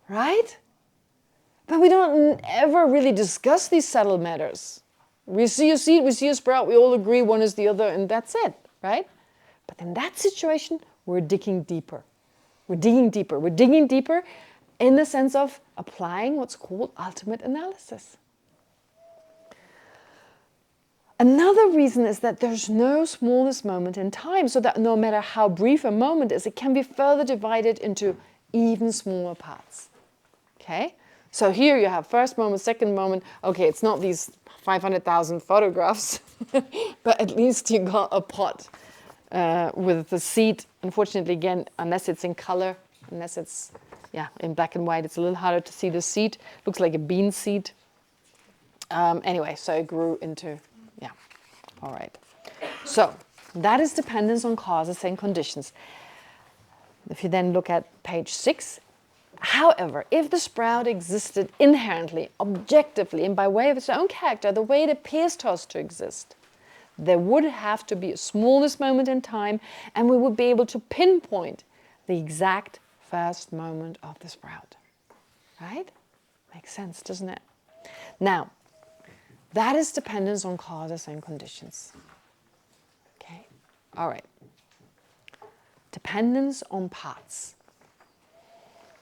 right? But we don't ever really discuss these subtle matters. We see a seed, we see a sprout, we all agree one is the other, and that's it, right? But in that situation, we're digging deeper. We're digging deeper. We're digging deeper in the sense of applying what's called ultimate analysis. Another reason is that there's no smallest moment in time, so that no matter how brief a moment is, it can be further divided into even smaller parts. Okay? So here you have first moment, second moment. Okay, it's not these 500,000 photographs, but at least you got a pot with the seed. Unfortunately, again, unless it's in color, unless it's in black and white, it's a little harder to see the seed. Looks like a bean seed. Anyway, so it grew into, all right. So that is dependence on causes and conditions. If you then look at page 6, however, if the sprout existed inherently, objectively, and by way of its own character, the way it appears to us to exist, there would have to be a smallest moment in time, and we would be able to pinpoint the exact first moment of the sprout. Right? Makes sense, doesn't it? Now, that is dependence on causes and conditions. Okay? All right. Dependence on parts.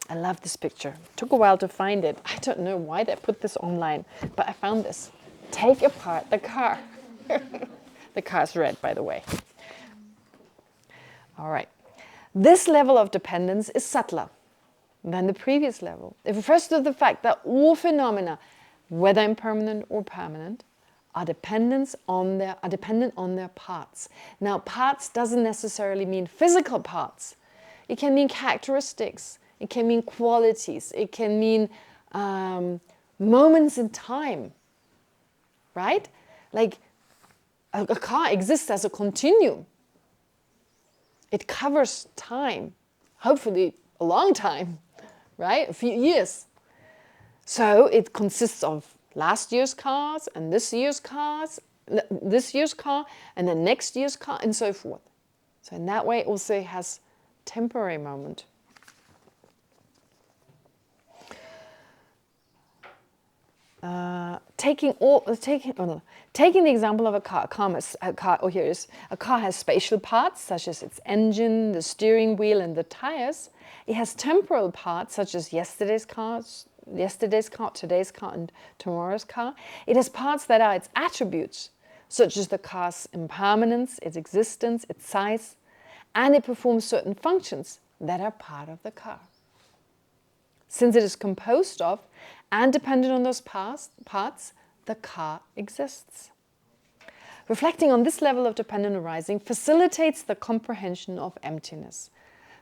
I love this picture. It took a while to find it. I don't know why they put this online, but I found this. Take apart the car. The car's red, by the way. All right. This level of dependence is subtler than the previous level. It refers to the fact that all phenomena whether impermanent or permanent, are dependent on their parts. Now, parts doesn't necessarily mean physical parts. It can mean characteristics. It can mean qualities. It can mean moments in time, right? Like a car exists as a continuum. It covers time, hopefully a long time, right? A few years. So it consists of last year's cars and this year's car, and then next year's car, and so forth. So in that way, also it has temporary moment. Taking the example of a car has spatial parts such as its engine, the steering wheel, and the tires. It has temporal parts such as yesterday's car, today's car, and tomorrow's car. It has parts that are its attributes, such as the car's impermanence, its existence, its size, and it performs certain functions that are part of the car. Since it is composed of and dependent on those parts, the car exists. Reflecting on this level of dependent arising facilitates the comprehension of emptiness.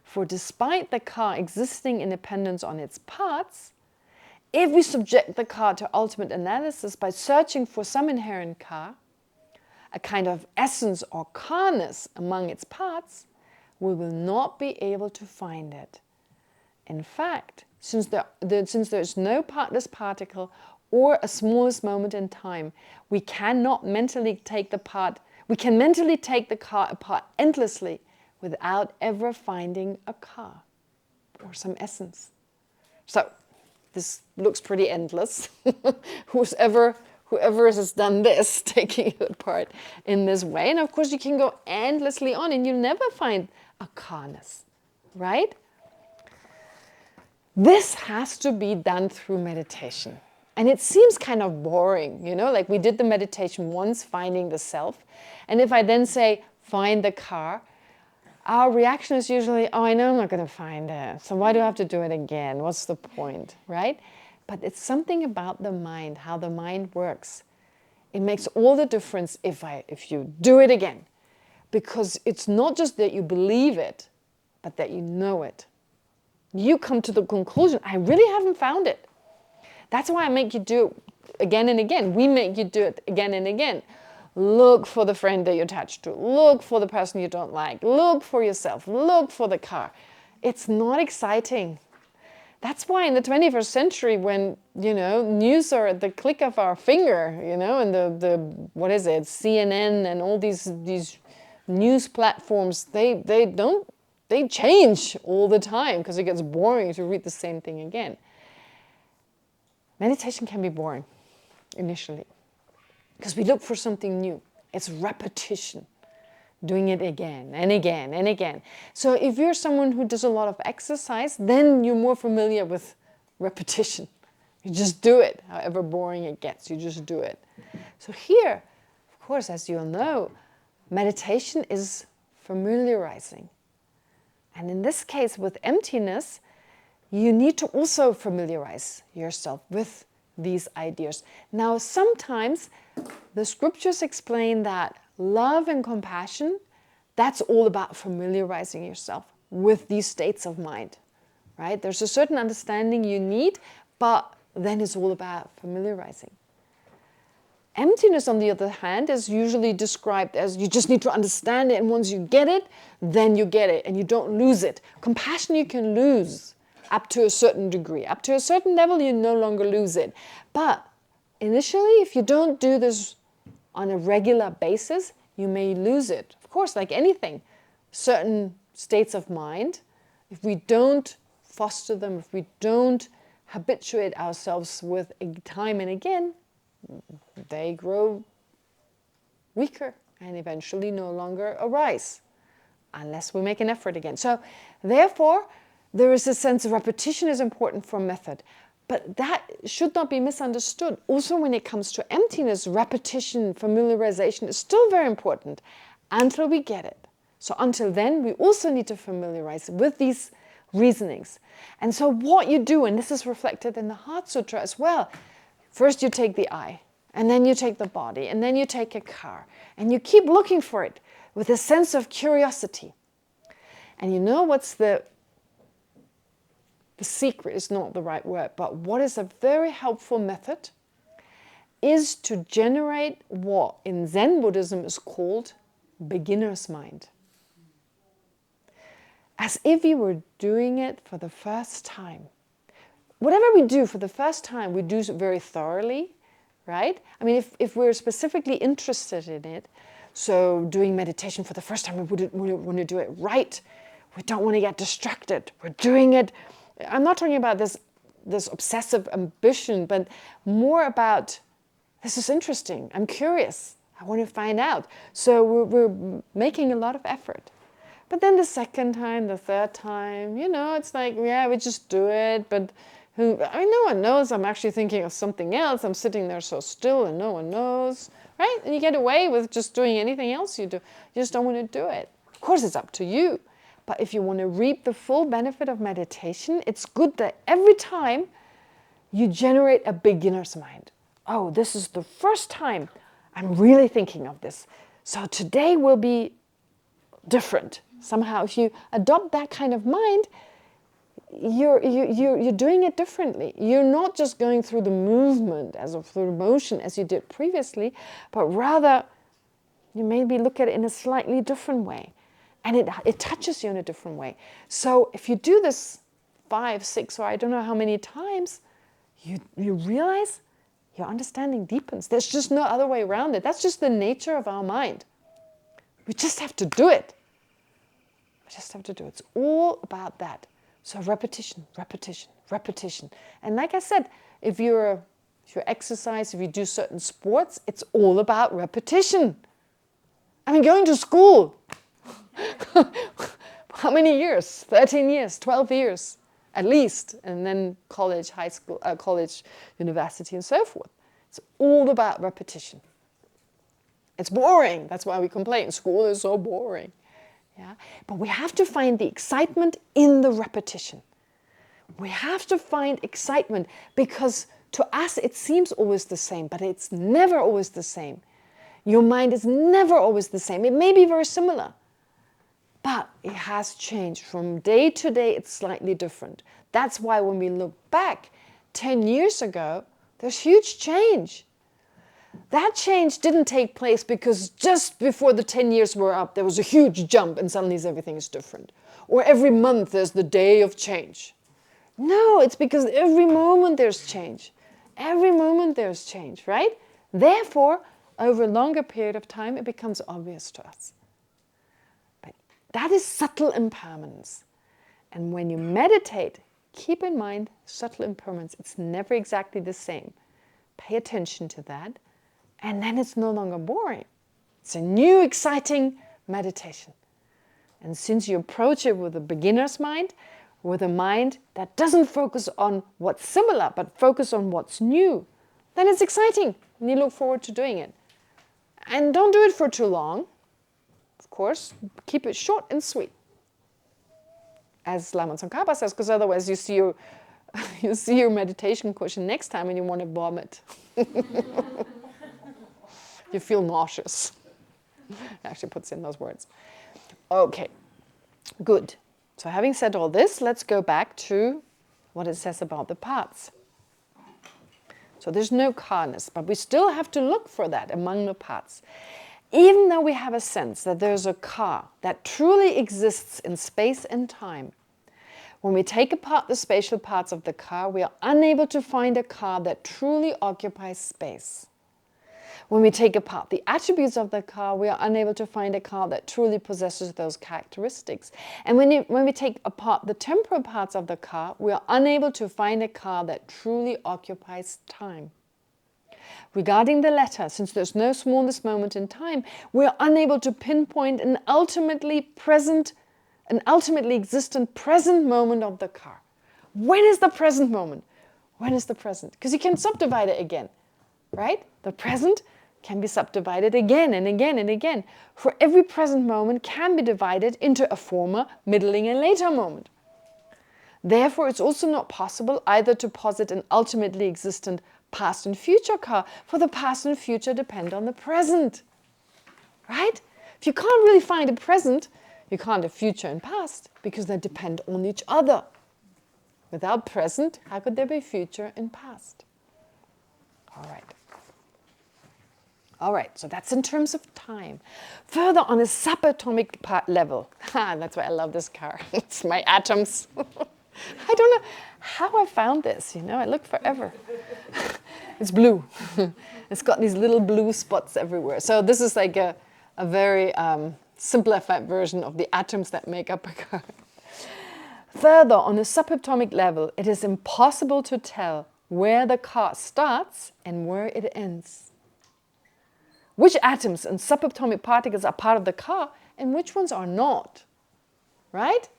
For despite the car existing in dependence on its parts, if we subject the car to ultimate analysis by searching for some inherent car, a kind of essence or carness among its parts, we will not be able to find it. In fact, since there is no partless particle or a smallest moment in time, we can mentally take the car apart endlessly without ever finding a car or some essence. So this looks pretty endless. Whoever has done this, taking it apart in this way, and of course you can go endlessly on and you'll never find a carness, right? This has to be done through meditation. And it seems kind of boring, like we did the meditation once, finding the self. And if I then say, find the car, our reaction is usually, oh, I know I'm not going to find it. So why do I have to do it again? What's the point, right? But it's something about the mind, how the mind works. It makes all the difference if you do it again. Because it's not just that you believe it, but that you know it. You come to the conclusion, I really haven't found it. That's why I make you do it again and again. We make you do it again and again. Look for the friend that you're attached to. Look for the person you don't like. Look for yourself. Look for the car. It's not exciting. That's why in the 21st century, when, news are at the click of our finger, and the CNN and all these news platforms, they change all the time because it gets boring to read the same thing again. Meditation can be boring initially because we look for something new. It's repetition, doing it again and again and again. So if you're someone who does a lot of exercise, then you're more familiar with repetition. You just do it, however boring it gets, you just do it. So here, of course, as you'll know, meditation is familiarizing. And in this case, with emptiness, you need to also familiarize yourself with these ideas. Now, sometimes the scriptures explain that love and compassion, that's all about familiarizing yourself with these states of mind, right? There's a certain understanding you need, but then it's all about familiarizing. Emptiness, on the other hand, is usually described as you just need to understand it, and once you get it, then you get it, and you don't lose it. Compassion you can lose up to a certain degree. Up to a certain level, you no longer lose it. But initially, if you don't do this on a regular basis, you may lose it. Of course, like anything, certain states of mind, if we don't foster them, if we don't habituate ourselves with time and again, they grow weaker and eventually no longer arise unless we make an effort again. So therefore, there is a sense of repetition is important for method, but that should not be misunderstood. Also, when it comes to emptiness, repetition, familiarization is still very important until we get it. So until then, we also need to familiarize with these reasonings. And so what you do, and this is reflected in the Heart Sutra as well, First you take the eye, and then you take the body, and then you take a car, and you keep looking for it with a sense of curiosity. And you know what's the secret is not the right word, but what is a very helpful method is to generate what in Zen Buddhism is called beginner's mind. As if you were doing it for the first time. Whatever we do for the first time, we do it very thoroughly, right? I mean, if we're specifically interested in it, so doing meditation for the first time, we want to do it right. We don't want to get distracted. We're doing it. I'm not talking about this obsessive ambition, but more about, this is interesting. I'm curious. I want to find out. So we're making a lot of effort. But then the second time, the third time, it's like, yeah, we just do it. But no one knows I'm actually thinking of something else. I'm sitting there so still and no one knows, right? And you get away with just doing anything else you do. You just don't want to do it. Of course, it's up to you. But if you want to reap the full benefit of meditation, it's good that every time you generate a beginner's mind. Oh, this is the first time I'm really thinking of this. So today will be different. Somehow, if you adopt that kind of mind, you're doing it differently. You're not just going through the movement, through the motion as you did previously, but rather you maybe look at it in a slightly different way. And it touches you in a different way. So if you do this 5, 6, or I don't know how many times, you realize your understanding deepens. There's just no other way around it. That's just the nature of our mind. We just have to do it. We just have to do it. It's all about that. So repetition, repetition, repetition. And like I said, if you exercise, if you do certain sports, it's all about repetition. I mean, going to school. How many years? 13 years, 12 years, at least. And then college, high school, college, university, and so forth. It's all about repetition. It's boring. That's why we complain. School is so boring. Yeah? But we have to find the excitement in the repetition. We have to find excitement because to us it seems always the same, but it's never always the same. Your mind is never always the same. It may be very similar, but it has changed. From day to day, it's slightly different. That's why when we look back 10 years ago, there's huge change. That change didn't take place because just before the 10 years were up, there was a huge jump and suddenly everything is different. Or every month there's the day of change. No, it's because every moment there's change. Every moment there's change, right? Therefore, over a longer period of time, it becomes obvious to us. But that is subtle impermanence. And when you meditate, keep in mind subtle impermanence. It's never exactly the same. Pay attention to that. And then it's no longer boring. It's a new, exciting meditation. And since you approach it with a beginner's mind, with a mind that doesn't focus on what's similar, but focus on what's new, then it's exciting, and you look forward to doing it. And don't do it for too long. Of course, keep it short and sweet. As Lama Tsongkhapa says, because otherwise you see your meditation cushion next time and you want to vomit. You feel nauseous. It actually puts in those words. Okay, good. So having said all this, let's go back to what it says about the parts. So there's no carness, but we still have to look for that among the parts. Even though we have a sense that there's a car that truly exists in space and time, when we take apart the spatial parts of the car, we are unable to find a car that truly occupies space. When we take apart the attributes of the car, we are unable to find a car that truly possesses those characteristics. And when we take apart the temporal parts of the car, we are unable to find a car that truly occupies time. Regarding the latter, since there's no smallest moment in time, we are unable to pinpoint an ultimately existent present moment of the car. When is the present moment? When is the present? Because you can subdivide it again, right? The present can be subdivided again and again and again. For every present moment can be divided into a former, middling, and later moment. Therefore, it's also not possible either to posit an ultimately existent past and future car, for the past and future depend on the present, right? If you can't really find a present, you can't have future and past, because they depend on each other. Without present, how could there be future and past? All right, so that's in terms of time. Further, on a subatomic level, that's why I love this car. It's my atoms. I don't know how I found this, I looked forever. It's blue. It's got these little blue spots everywhere. So this is like a very simplified version of the atoms that make up a car. Further, on a subatomic level, it is impossible to tell where the car starts and where it ends. Which atoms and subatomic particles are part of the car and which ones are not, right?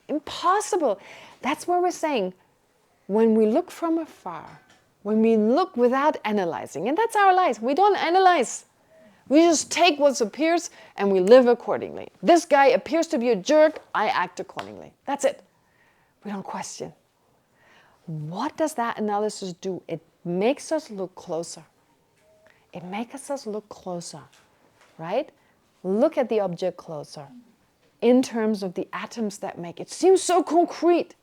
Impossible. That's where we're saying, when we look from afar, when we look without analyzing, and that's our life, we don't analyze. We just take what appears and we live accordingly. This guy appears to be a jerk, I act accordingly. That's it. We don't question. What does that analysis do? It makes us look closer. It makes us look closer, right? Look at the object closer in terms of the atoms that make it. It seems so concrete,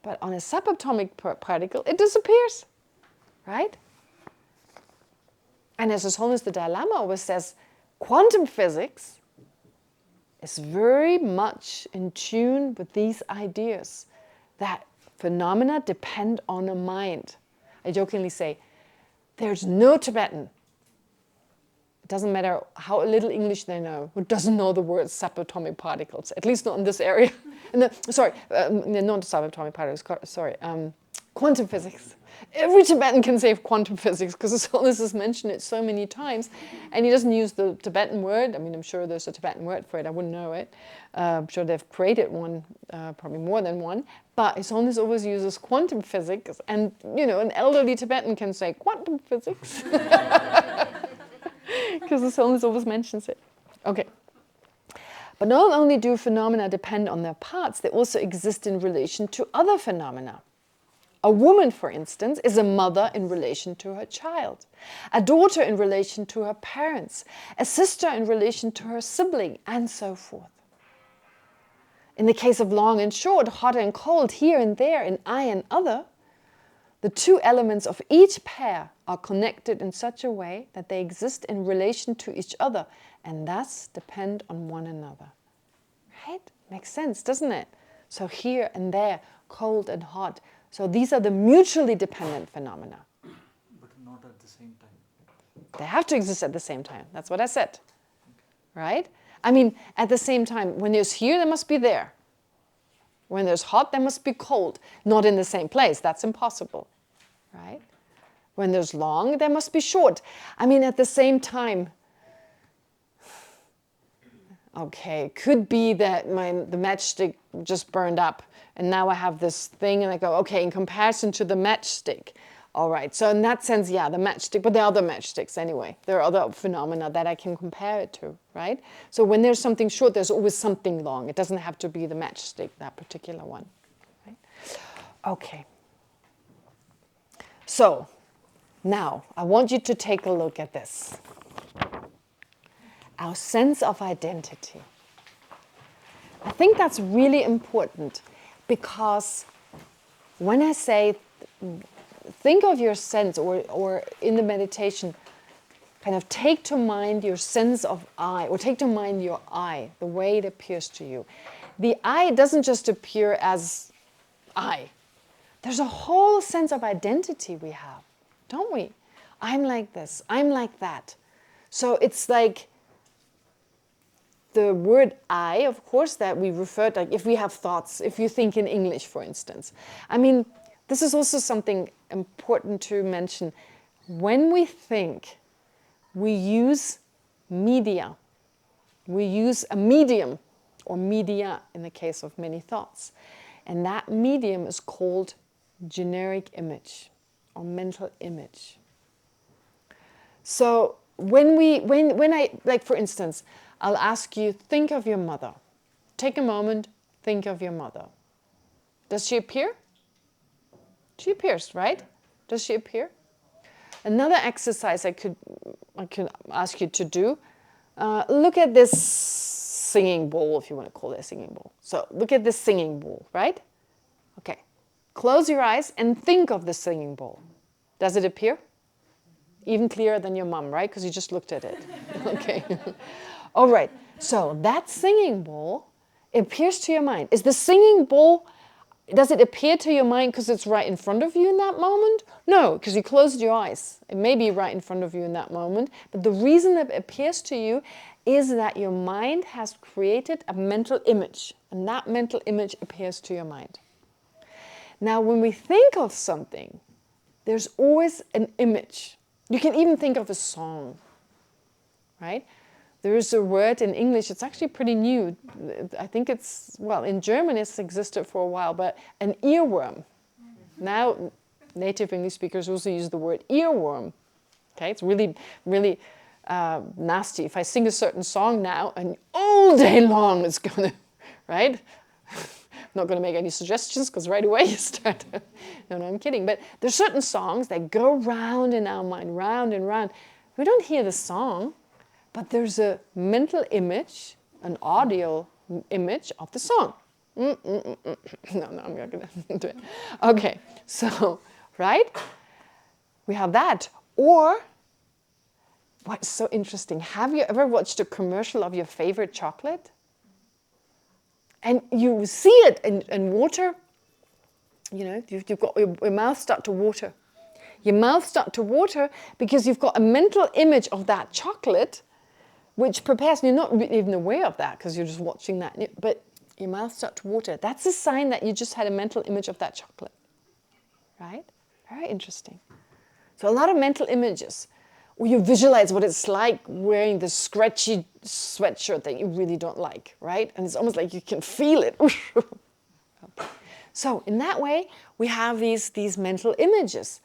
but on a subatomic particle, it disappears, right? And as His Holiness the Dalai Lama always says, quantum physics is very much in tune with these ideas that phenomena depend on a mind. I jokingly say, there's no Tibetan, it doesn't matter how little English they know, who doesn't know the word subatomic particles, at least not in this area. Not subatomic particles, quantum physics. Every Tibetan can say quantum physics because His Holiness has mentioned it so many times, and he doesn't use the Tibetan word. I mean, I'm sure there's a Tibetan word for it, I wouldn't know it. I'm sure they've created one, probably more than one, but His Holiness always uses quantum physics, and an elderly Tibetan can say quantum physics because His Holiness always mentions it. Okay. But not only do phenomena depend on their parts, they also exist in relation to other phenomena. A woman, for instance, is a mother in relation to her child, a daughter in relation to her parents, a sister in relation to her sibling, and so forth. In the case of long and short, hot and cold, here and there, in I and other, the two elements of each pair are connected in such a way that they exist in relation to each other and thus depend on one another. Right? Makes sense, doesn't it? So here and there, cold and hot. So these are the mutually dependent phenomena. But not at the same time. They have to exist at the same time. That's what I said. Right? I mean, at the same time, when there's here, there must be there. When there's hot, there must be cold. Not in the same place. That's impossible. Right? When there's long, there must be short. I mean, at the same time, okay, could be that the matchstick just burned up and now I have this thing and I go, okay, in comparison to the matchstick. All right, so in that sense, yeah, the matchstick, but there are other matchsticks anyway. There are other phenomena that I can compare it to, right? So when there's something short, there's always something long. It doesn't have to be the matchstick, that particular one. Right? Okay. So now I want you to take a look at this. Our sense of identity. I think that's really important because when I say think of your sense, or in the meditation, kind of take to mind your sense of I, or take to mind your I, the way it appears to you. The I doesn't just appear as I. There's a whole sense of identity we have, don't we? I'm like this, I'm like that. So it's like the word I, of course, that we refer to, like if we have thoughts, if you think in English, for instance. I mean, this is also something important to mention. When we think, we use media. We use a medium, or media in the case of many thoughts. And that medium is called generic image, or mental image. So when I, like for instance, I'll ask you, think of your mother. Take a moment, think of your mother. Does she appear? She appears, right? Does she appear? Another exercise I could ask you to do, look at this singing bowl, if you want to call it a singing bowl. So look at this singing bowl, right? Okay. Close your eyes and think of the singing bowl. Does it appear? Even clearer than your mom, right? Because you just looked at it. Okay. All right. So that singing bowl appears to your mind. Is the singing bowl, does it appear to your mind because it's right in front of you in that moment? No, because you closed your eyes. It may be right in front of you in that moment. But the reason that it appears to you is that your mind has created a mental image. And that mental image appears to your mind. Now, when we think of something, there's always an image. You can even think of a song, right? There is a word in English, it's actually pretty new. I think it's, well, in German it's existed for a while, but an earworm. Now, native English speakers also use the word earworm. Okay, it's really, really nasty. If I sing a certain song now, and all day long it's gonna, right? I'm not going to make any suggestions because right away you start. No, I'm kidding. But there's certain songs that go round in our mind, round and round. We don't hear the song, but there's a mental image, an audio image of the song. No, I'm not going to do it. Okay, so, right? We have that. Or, what's so interesting, have you ever watched a commercial of your favorite chocolate? And you see it in water, you know, you've got your mouth start to water. Your mouth start to water because you've got a mental image of that chocolate, which prepares, and you're not even aware of that because you're just watching that, but your mouth start to water. That's a sign that you just had a mental image of that chocolate, right? Very interesting. So a lot of mental images. Or you visualize what it's like wearing the scratchy sweatshirt that you really don't like, right? And it's almost like you can feel it. So in that way, we have these mental images.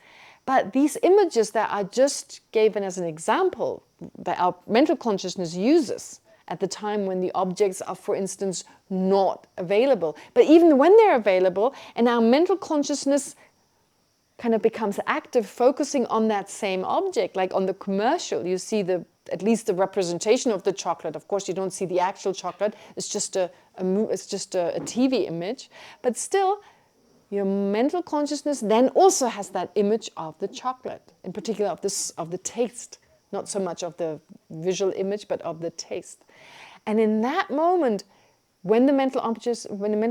But these images that I just given as an example, that our mental consciousness uses at the time when the objects are, for instance, not available. But even when they're available, and our mental consciousness kind of becomes active, focusing on that same object, like on the commercial, you see at least the representation of the chocolate. Of course, you don't see the actual chocolate. It's just a TV image. But still, your mental consciousness then also has that image of the chocolate, in particular of the taste, not so much of the visual image, but of the taste. And in that moment, when the mental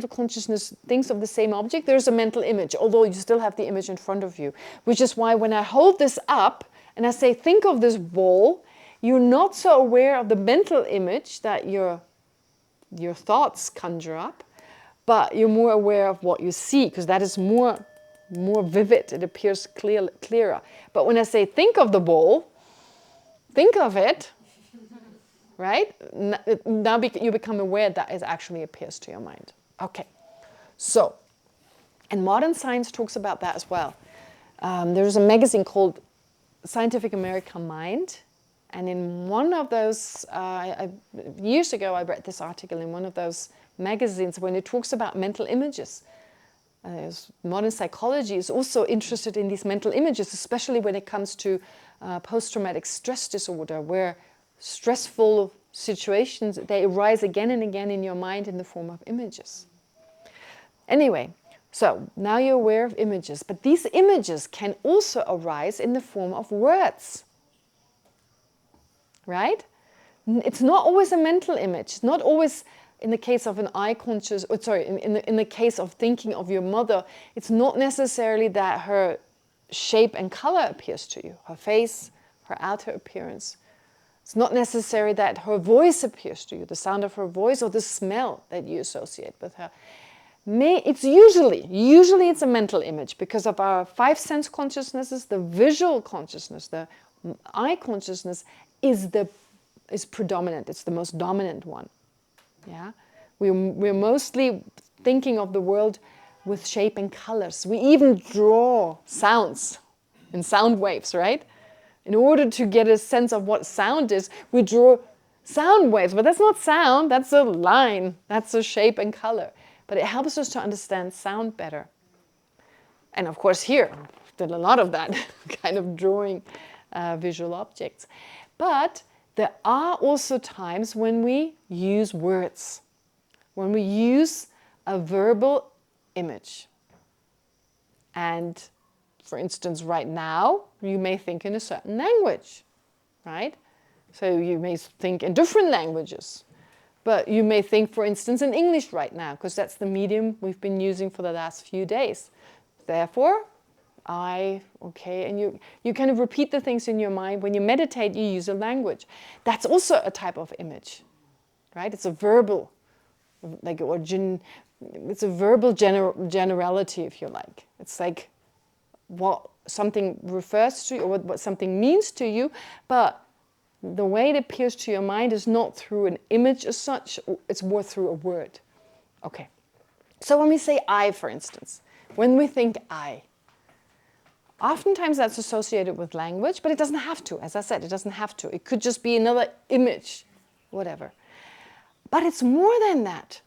consciousness thinks of the same object, there's a mental image, although you still have the image in front of you. Which is why when I hold this up and I say, think of this ball, you're not so aware of the mental image that your thoughts conjure up, but you're more aware of what you see, because that is more vivid, it appears clearer. But when I say, think of the ball, think of it, right? Now you become aware that it actually appears to your mind. Okay, so, and modern science talks about that as well. There's a magazine called Scientific American Mind, and in one of those, years ago I read this article in one of those magazines when it talks about mental images. Modern psychology is also interested in these mental images, especially when it comes to post-traumatic stress disorder, where stressful situations, they arise again and again in your mind in the form of images. Anyway, so now you're aware of images, but these images can also arise in the form of words, right? It's not always a mental image. It's not always, in the case of an eye conscious, in the case of thinking of your mother, it's not necessarily that her shape and color appears to you, her face, her outer appearance. It's not necessary that her voice appears to you, the sound of her voice or the smell that you associate with her. It's usually it's a mental image because of our 5 sense consciousnesses. The visual consciousness, the eye consciousness is predominant. It's the most dominant one. Yeah, we're mostly thinking of the world with shape and colors. We even draw sounds in sound waves, right? In order to get a sense of what sound is, we draw sound waves, but that's not sound, that's a line, that's a shape and color. But it helps us to understand sound better. And of course here, did a lot of that, kind of drawing visual objects. But there are also times when we use words, when we use a verbal image. And for instance, right now, you may think in a certain language, right? So you may think in different languages. But you may think, for instance, in English right now, because that's the medium we've been using for the last few days. Therefore, and you kind of repeat the things in your mind. When you meditate, you use a language. That's also a type of image, right? It's a verbal, it's a verbal generality, if you like. It's like what something refers to, or what something means to you, but the way it appears to your mind is not through an image as such, it's more through a word. Okay. So when we say I, for instance, when we think I, oftentimes that's associated with language, but it doesn't have to. As I said, it doesn't have to. It could just be another image, whatever. But it's more than that,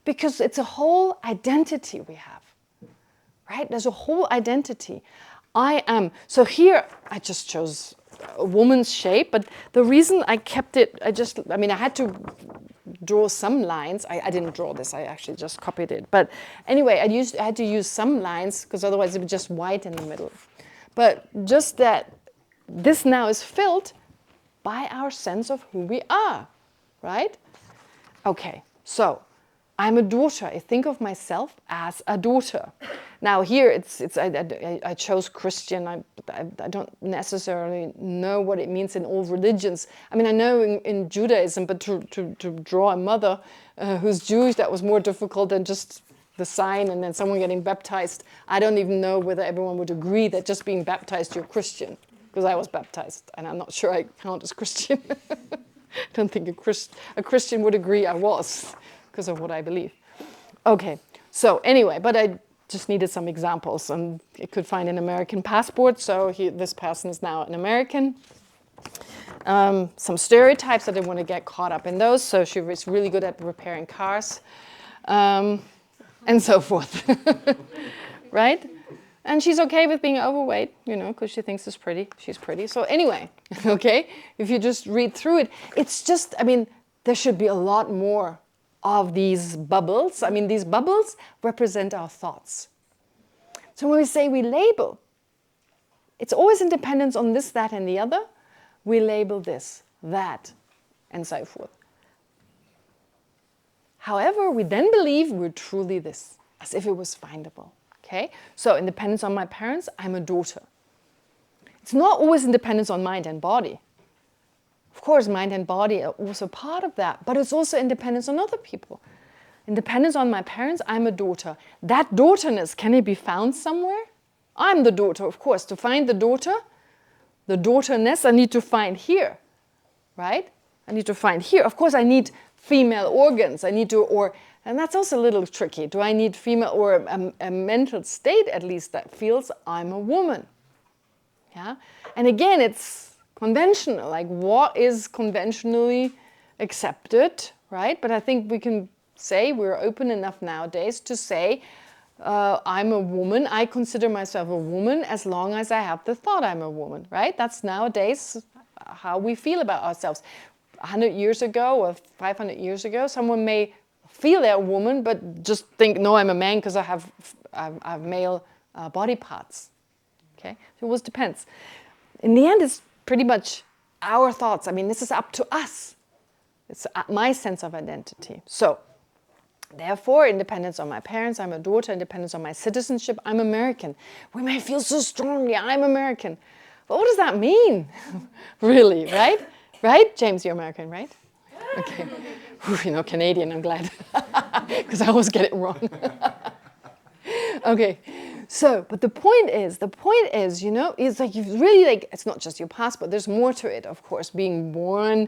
because it's a whole identity we have, right? There's a whole identity. I am. So here, I just chose a woman's shape, but the reason I kept it, I had to draw some lines. I didn't draw this, I actually just copied it. But anyway, I had to use some lines, because otherwise it would be just white in the middle. But just that this now is filled by our sense of who we are, right? Okay, so I'm a daughter. I think of myself as a daughter. Now here, I chose Christian. I don't necessarily know what it means in all religions. I mean, I know in Judaism, but to draw a mother who's Jewish, that was more difficult than just the sign and then someone getting baptized. I don't even know whether everyone would agree that just being baptized, you're Christian, because I was baptized, and I'm not sure I count as Christian. I don't think a Christian would agree I was, because of what I believe. Okay, so anyway, but I just needed some examples, and I could find an American passport, so this person is now an American. Some stereotypes, I didn't want to get caught up in those, so she was really good at repairing cars, and so forth, right? And she's okay with being overweight, because she thinks she's pretty. So anyway, okay, if you just read through it, it's just, there should be a lot more of these bubbles. These bubbles represent our thoughts. So when we say we label, it's always in dependence on this, that, and the other. We label this, that, and so forth. However, we then believe we're truly this, as if it was findable. Okay? So in dependence on my parents, I'm a daughter. It's not always in dependence on mind and body. Of course, mind and body are also part of that, but it's also independence on other people. Independence on my parents, I'm a daughter. That daughterness, can it be found somewhere? I'm the daughter, of course. To find the daughterness, I need to find here, right? I need to find here. Of course, I need female organs. And that's also a little tricky. Do I need female or a mental state, at least, that feels I'm a woman? Yeah. And again, it's conventional. Like, what is conventionally accepted, right? But I think we can say we're open enough nowadays to say I'm a woman. I consider myself a woman as long as I have the thought I'm a woman, right? That's nowadays how we feel about ourselves. 100 years ago or 500 years ago, someone may feel they're a woman, but just think, no, I'm a man because I have male body parts. Okay, so it always depends. In the end, it's pretty much our thoughts. This is up to us. It's my sense of identity. So, therefore, independence on my parents, I'm a daughter. Independence on my citizenship, I'm American. We may feel so strongly, I'm American. But what does that mean? Really, right? Right? James, you're American, right? Okay. Canadian, I'm glad. Because I always get it wrong. Okay. So, but the point is, is like you really it's not just your passport. There's more to it, of course. Being born,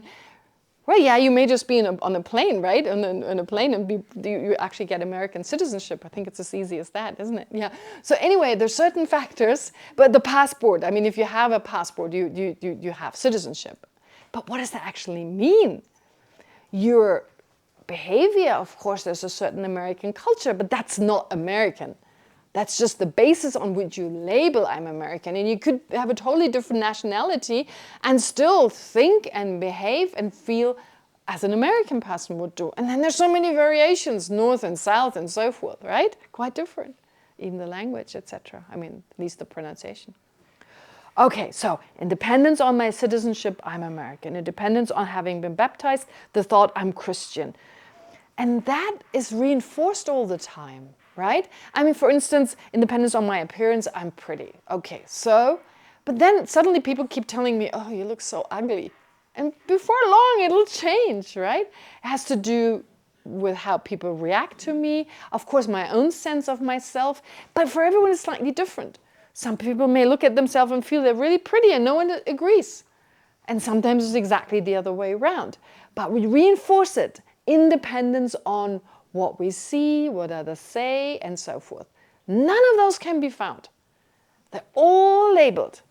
right? Yeah, you may just be on a plane, right? On a plane, and you actually get American citizenship. I think it's as easy as that, isn't it? Yeah. So anyway, there's certain factors, but the passport. If you have a passport, you have citizenship. But what does that actually mean? Your behavior, of course, there's a certain American culture, but that's not American. That's just the basis on which you label I'm American. And you could have a totally different nationality and still think and behave and feel as an American person would do. And then there's so many variations, north and south and so forth, right? Quite different. Even the language, etc. I mean, at least the pronunciation. Okay, so in dependence on my citizenship, I'm American. In dependence on having been baptized, the thought I'm Christian. And that is reinforced all the time, right? I mean, for instance, in dependence on my appearance, I'm pretty. Okay, so, but then suddenly people keep telling me, oh, you look so ugly. And before long, it'll change, right? It has to do with how people react to me, of course, my own sense of myself, but for everyone it's slightly different. Some people may look at themselves and feel they're really pretty and no one agrees. And sometimes it's exactly the other way around. But we reinforce it in dependence on what we see, what others say, and so forth. None of those can be found. They're all labeled.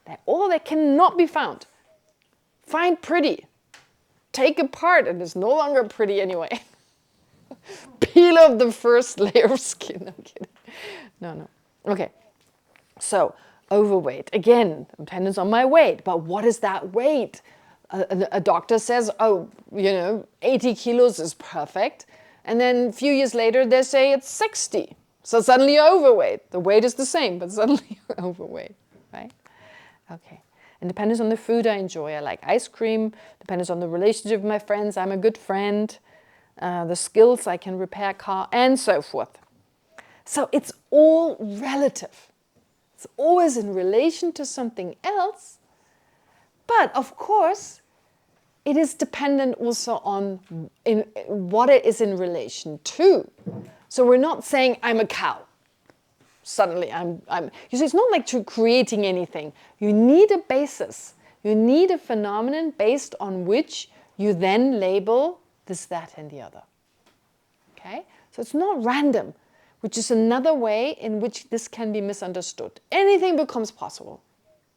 They cannot be found. Find pretty. Take apart and it's no longer pretty anyway. Peel off the first layer of skin. I'm kidding. No. Okay. So, overweight. Again, dependence on my weight. But what is that weight? A doctor says, 80 kilos is perfect. And then a few years later, they say it's 60. So suddenly you're overweight. The weight is the same, but suddenly you're overweight, right? Okay. And dependence on the food I enjoy. I like ice cream. Dependence on the relationship with my friends. I'm a good friend. The skills, I can repair a car, and so forth. So it's all relative. It's always in relation to something else. But of course, it is dependent also on what it is in relation to. So we're not saying I'm a cow. Suddenly I'm you see, it's not like creating anything. You need a basis. You need a phenomenon based on which you then label this, that, and the other. Okay? So it's not random, which is another way in which this can be misunderstood. Anything becomes possible.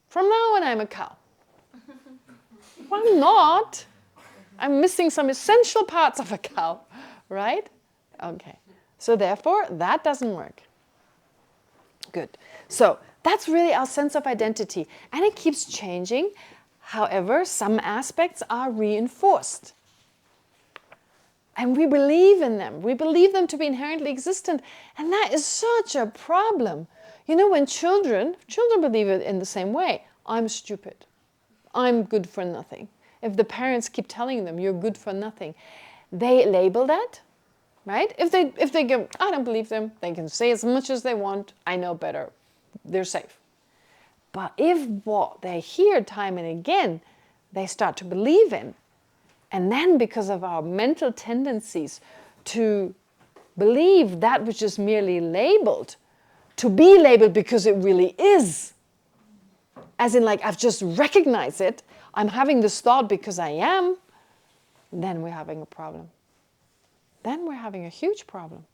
From now on, I'm a cow. Well, I'm not. I'm missing some essential parts of a cow, right? Okay. So therefore, that doesn't work. Good. So that's really our sense of identity. And it keeps changing. However, some aspects are reinforced. And we believe in them. We believe them to be inherently existent. And that is such a problem. You know, when children believe it in the same way. I'm stupid. I'm good for nothing. If the parents keep telling them you're good for nothing, they label that, right? If they go, I don't believe them. They can say as much as they want. I know better. They're safe. But if what they hear time and again, they start to believe in, and then because of our mental tendencies to believe that which is merely labeled, to be labeled because it really is, as in like I've just recognized it, I'm having this thought because I am, then we're having a problem. Then we're having a huge problem.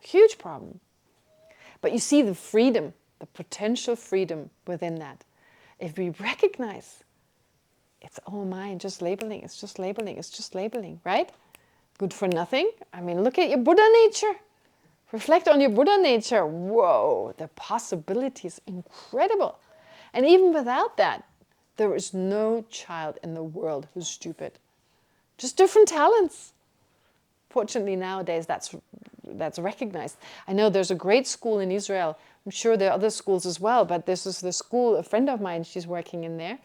Huge problem. But you see the freedom, the potential freedom within that. If we recognize it's all mine, just labeling, it's just labeling, right? Good for nothing. I mean, look at your Buddha nature. Reflect on your Buddha nature. Whoa, the possibility is incredible. And even without that, there is no child in the world who's stupid. Just different talents. Fortunately, nowadays, that's recognized. I know there's a great school in Israel. I'm sure there are other schools as well, but this is the school, a friend of mine, she's working in there.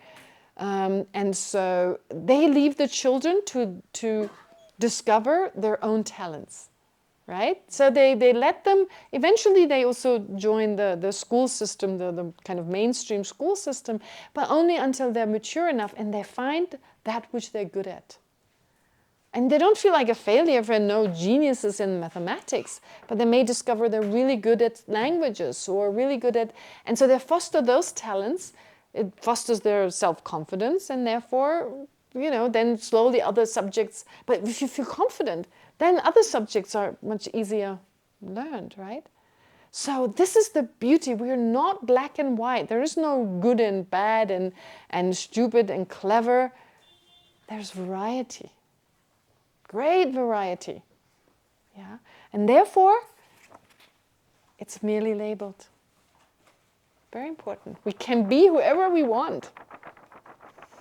And so they leave the children to discover their own talents, right? So they let them, eventually they also join the school system, the kind of mainstream school system, but only until they're mature enough and they find that which they're good at. And they don't feel like a failure if they're no geniuses in mathematics, but they may discover they're really good at languages or really good at, and so they foster those talents. It fosters their self-confidence and therefore, then slowly other subjects, but if you feel confident, then other subjects are much easier learned, right? So this is the beauty. We're not black and white. There is no good and bad and stupid and clever. There's variety. Great variety. Yeah. And therefore, It's merely labeled. Very important. We can be whoever we want.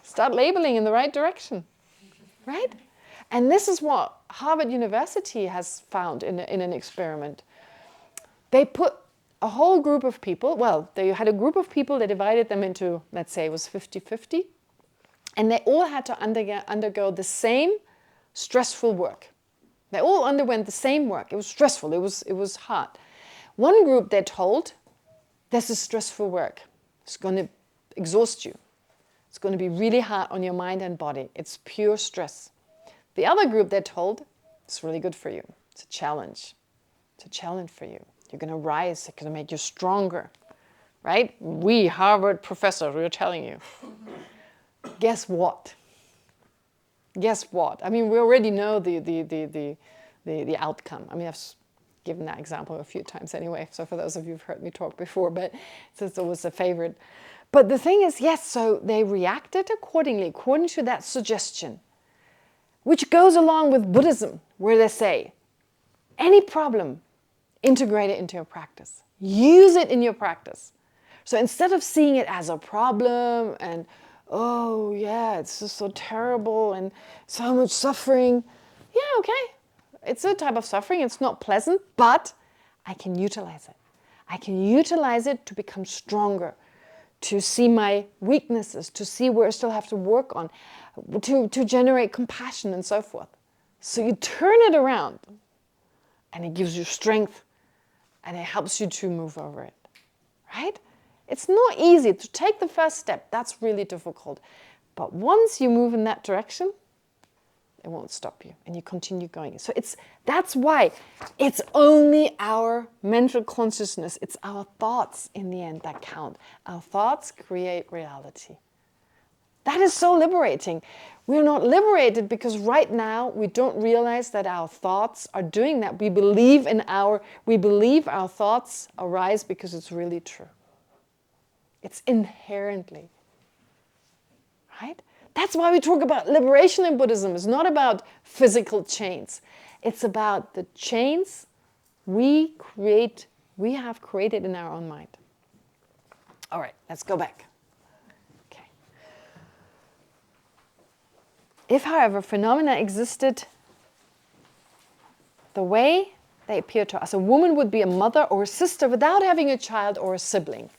Start labeling in the right direction, right? And this is what Harvard University has found in an experiment. They put a whole group of people, well, they had a group of people, they divided them into, let's say it was 50-50, and they all had to undergo the same stressful work. They all underwent the same work. It was stressful, it was hard. One group, they're told, this is stressful work. It's going to exhaust you. It's going to be really hard on your mind and body. It's pure stress. The other group, they're told, it's really good for you. It's a challenge. It's a challenge for you. You're going to rise. It's going to make you stronger. Right? We, Harvard professors, we're telling you. Guess what? Guess what? I mean, we already know the outcome. I mean, I've given that example a few times anyway, so for those of you who've heard me talk before, but it's always a favorite. But the thing is, yes, so they reacted accordingly, according to that suggestion, which goes along with Buddhism, where they say, any problem, integrate it into your practice. Use it in your practice. So instead of seeing it as a problem and, oh yeah, it's just so terrible and so much suffering, yeah, okay. It's a type of suffering, it's not pleasant, but I can utilize it. I can utilize it to become stronger, to see my weaknesses, to see where I still have to work on, to generate compassion and so forth. So you turn it around and it gives you strength and it helps you to move over it, right? It's not easy to take the first step. That's really difficult. But once you move in that direction, it won't stop you and you continue going. So that's why it's only our mental consciousness, it's our thoughts in the end that count. Our thoughts create reality. That is so liberating. We're not liberated because right now we don't realize that our thoughts are doing that. We believe our thoughts arise because it's really true. It's inherently, right? That's why we talk about liberation in Buddhism. It's not about physical chains. It's about the chains we have created in our own mind. All right, let's go back. Okay. If, however, phenomena existed the way they appear to us, a woman would be a mother or a sister without having a child or a sibling.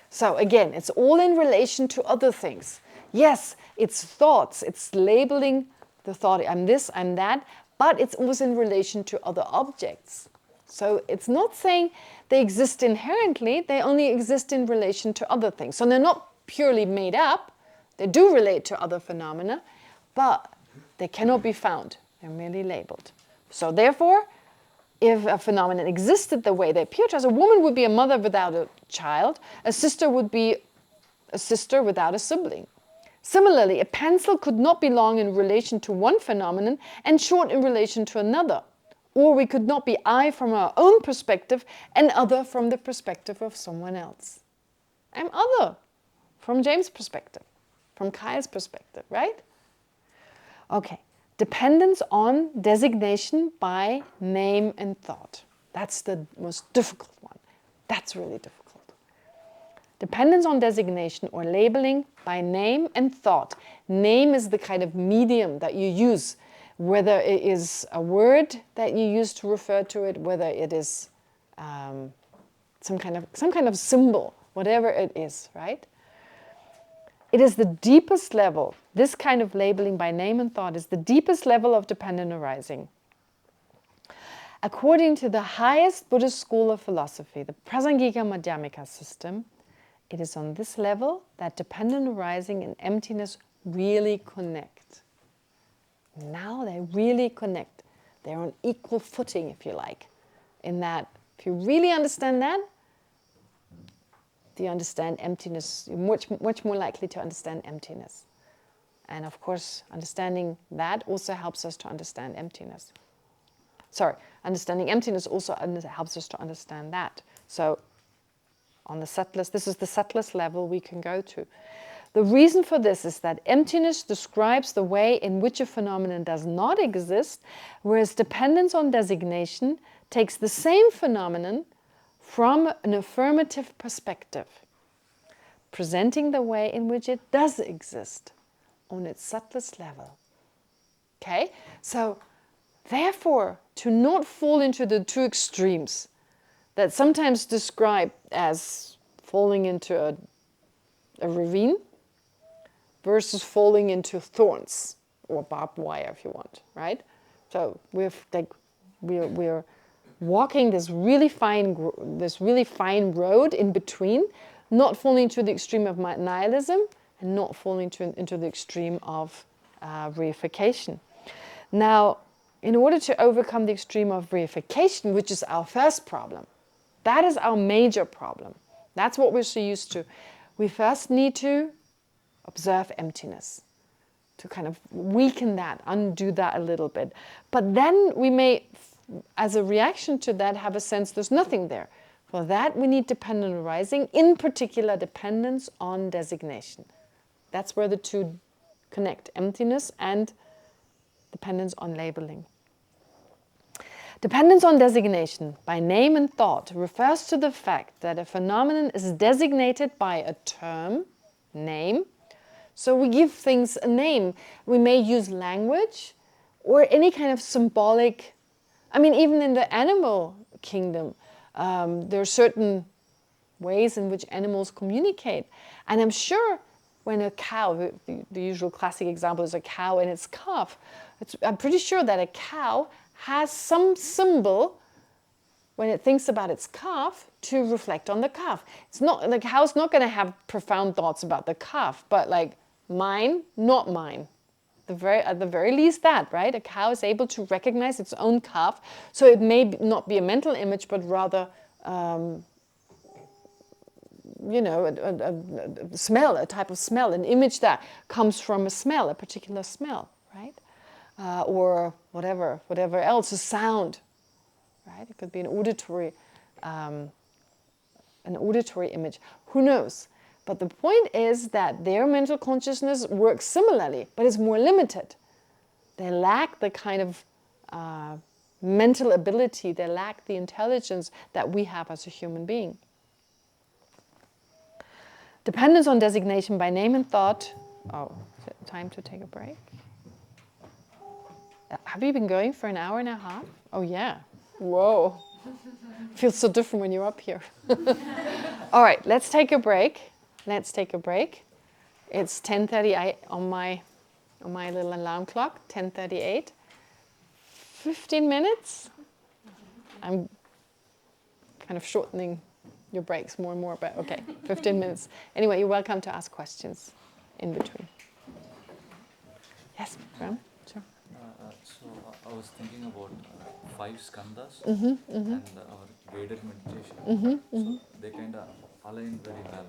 So again, it's all in relation to other things. Yes, it's thoughts, it's labeling the thought, I'm this, I'm that, but it's always in relation to other objects. So it's not saying they exist inherently, they only exist in relation to other things. So they're not purely made up, they do relate to other phenomena, but they cannot be found, they're merely labeled. So therefore, if a phenomenon existed the way they appear to us, a woman would be a mother without a child, a sister would be a sister without a sibling. Similarly, a pencil could not be long in relation to one phenomenon and short in relation to another. Or we could not be I from our own perspective and other from the perspective of someone else. I'm other from James' perspective, from Kaya's perspective, right? Okay, dependence on designation by name and thought. That's the most difficult one. That's really difficult. Dependence on designation or labeling by name and thought. Name is the kind of medium that you use, whether it is a word that you use to refer to it, whether it is some kind of symbol, whatever it is, right? It is the deepest level. This kind of labeling by name and thought is the deepest level of dependent arising. According to the highest Buddhist school of philosophy, the Prasangika Madhyamika system, it is on this level that dependent arising and emptiness really connect. Now they really connect. They're on equal footing, if you like. In that, if you really understand that, you understand emptiness, you're much more likely to understand emptiness. And of course, understanding that also helps us to understand emptiness. Understanding emptiness also helps us to understand that. So, on the subtlest, this is the subtlest level we can go to. The reason for this is that emptiness describes the way in which a phenomenon does not exist, whereas dependence on designation takes the same phenomenon, from an affirmative perspective, presenting the way in which it does exist on its subtlest level. Okay? So, therefore, to not fall into the two extremes that sometimes described as falling into a ravine versus falling into thorns or barbed wire, if you want, right? So we're walking this really fine road in between, not falling into the extreme of nihilism and not falling into the extreme of reification. Now, in order to overcome the extreme of reification, which is our first problem, that is our major problem. That's what we're so used to. We first need to observe emptiness, to kind of weaken that, undo that a little bit. But then we may, as a reaction to that, have a sense there's nothing there. For that, we need dependent arising, in particular dependence on designation. That's where the two connect, emptiness and dependence on labeling. Dependence on designation by name and thought refers to the fact that a phenomenon is designated by a term, name. So we give things a name. We may use language or any kind of symbolic, even in the animal kingdom, there are certain ways in which animals communicate. And I'm sure when a cow, the usual classic example is a cow and its calf, I'm pretty sure that a cow has some symbol when it thinks about its calf to reflect on the calf. It's not, the cow's not going to have profound thoughts about the calf, but like mine, not mine. At the very least that, right? A cow is able to recognize its own calf, so it may not be a mental image, but rather, a smell, a type of smell, an image that comes from a smell, a particular smell, right? Or whatever else, a sound, right? It could be an auditory image. Who knows? But the point is that their mental consciousness works similarly, but it's more limited. They lack the kind of mental ability, they lack the intelligence that we have as a human being. Dependence on designation by name and thought. Oh, is it time to take a break? Have you been going for an hour and a half? Oh yeah. Whoa. Feels so different when you're up here. All right, let's take a break. It's 10:30 on my little alarm clock, 10:38. 15 minutes. I'm kind of shortening your breaks more and more, but okay, 15 minutes. Anyway, you're welcome to ask questions in between. Yes, Ram? Sure. So I was thinking about 5 skandhas and our guided meditation. So they kind of align very well.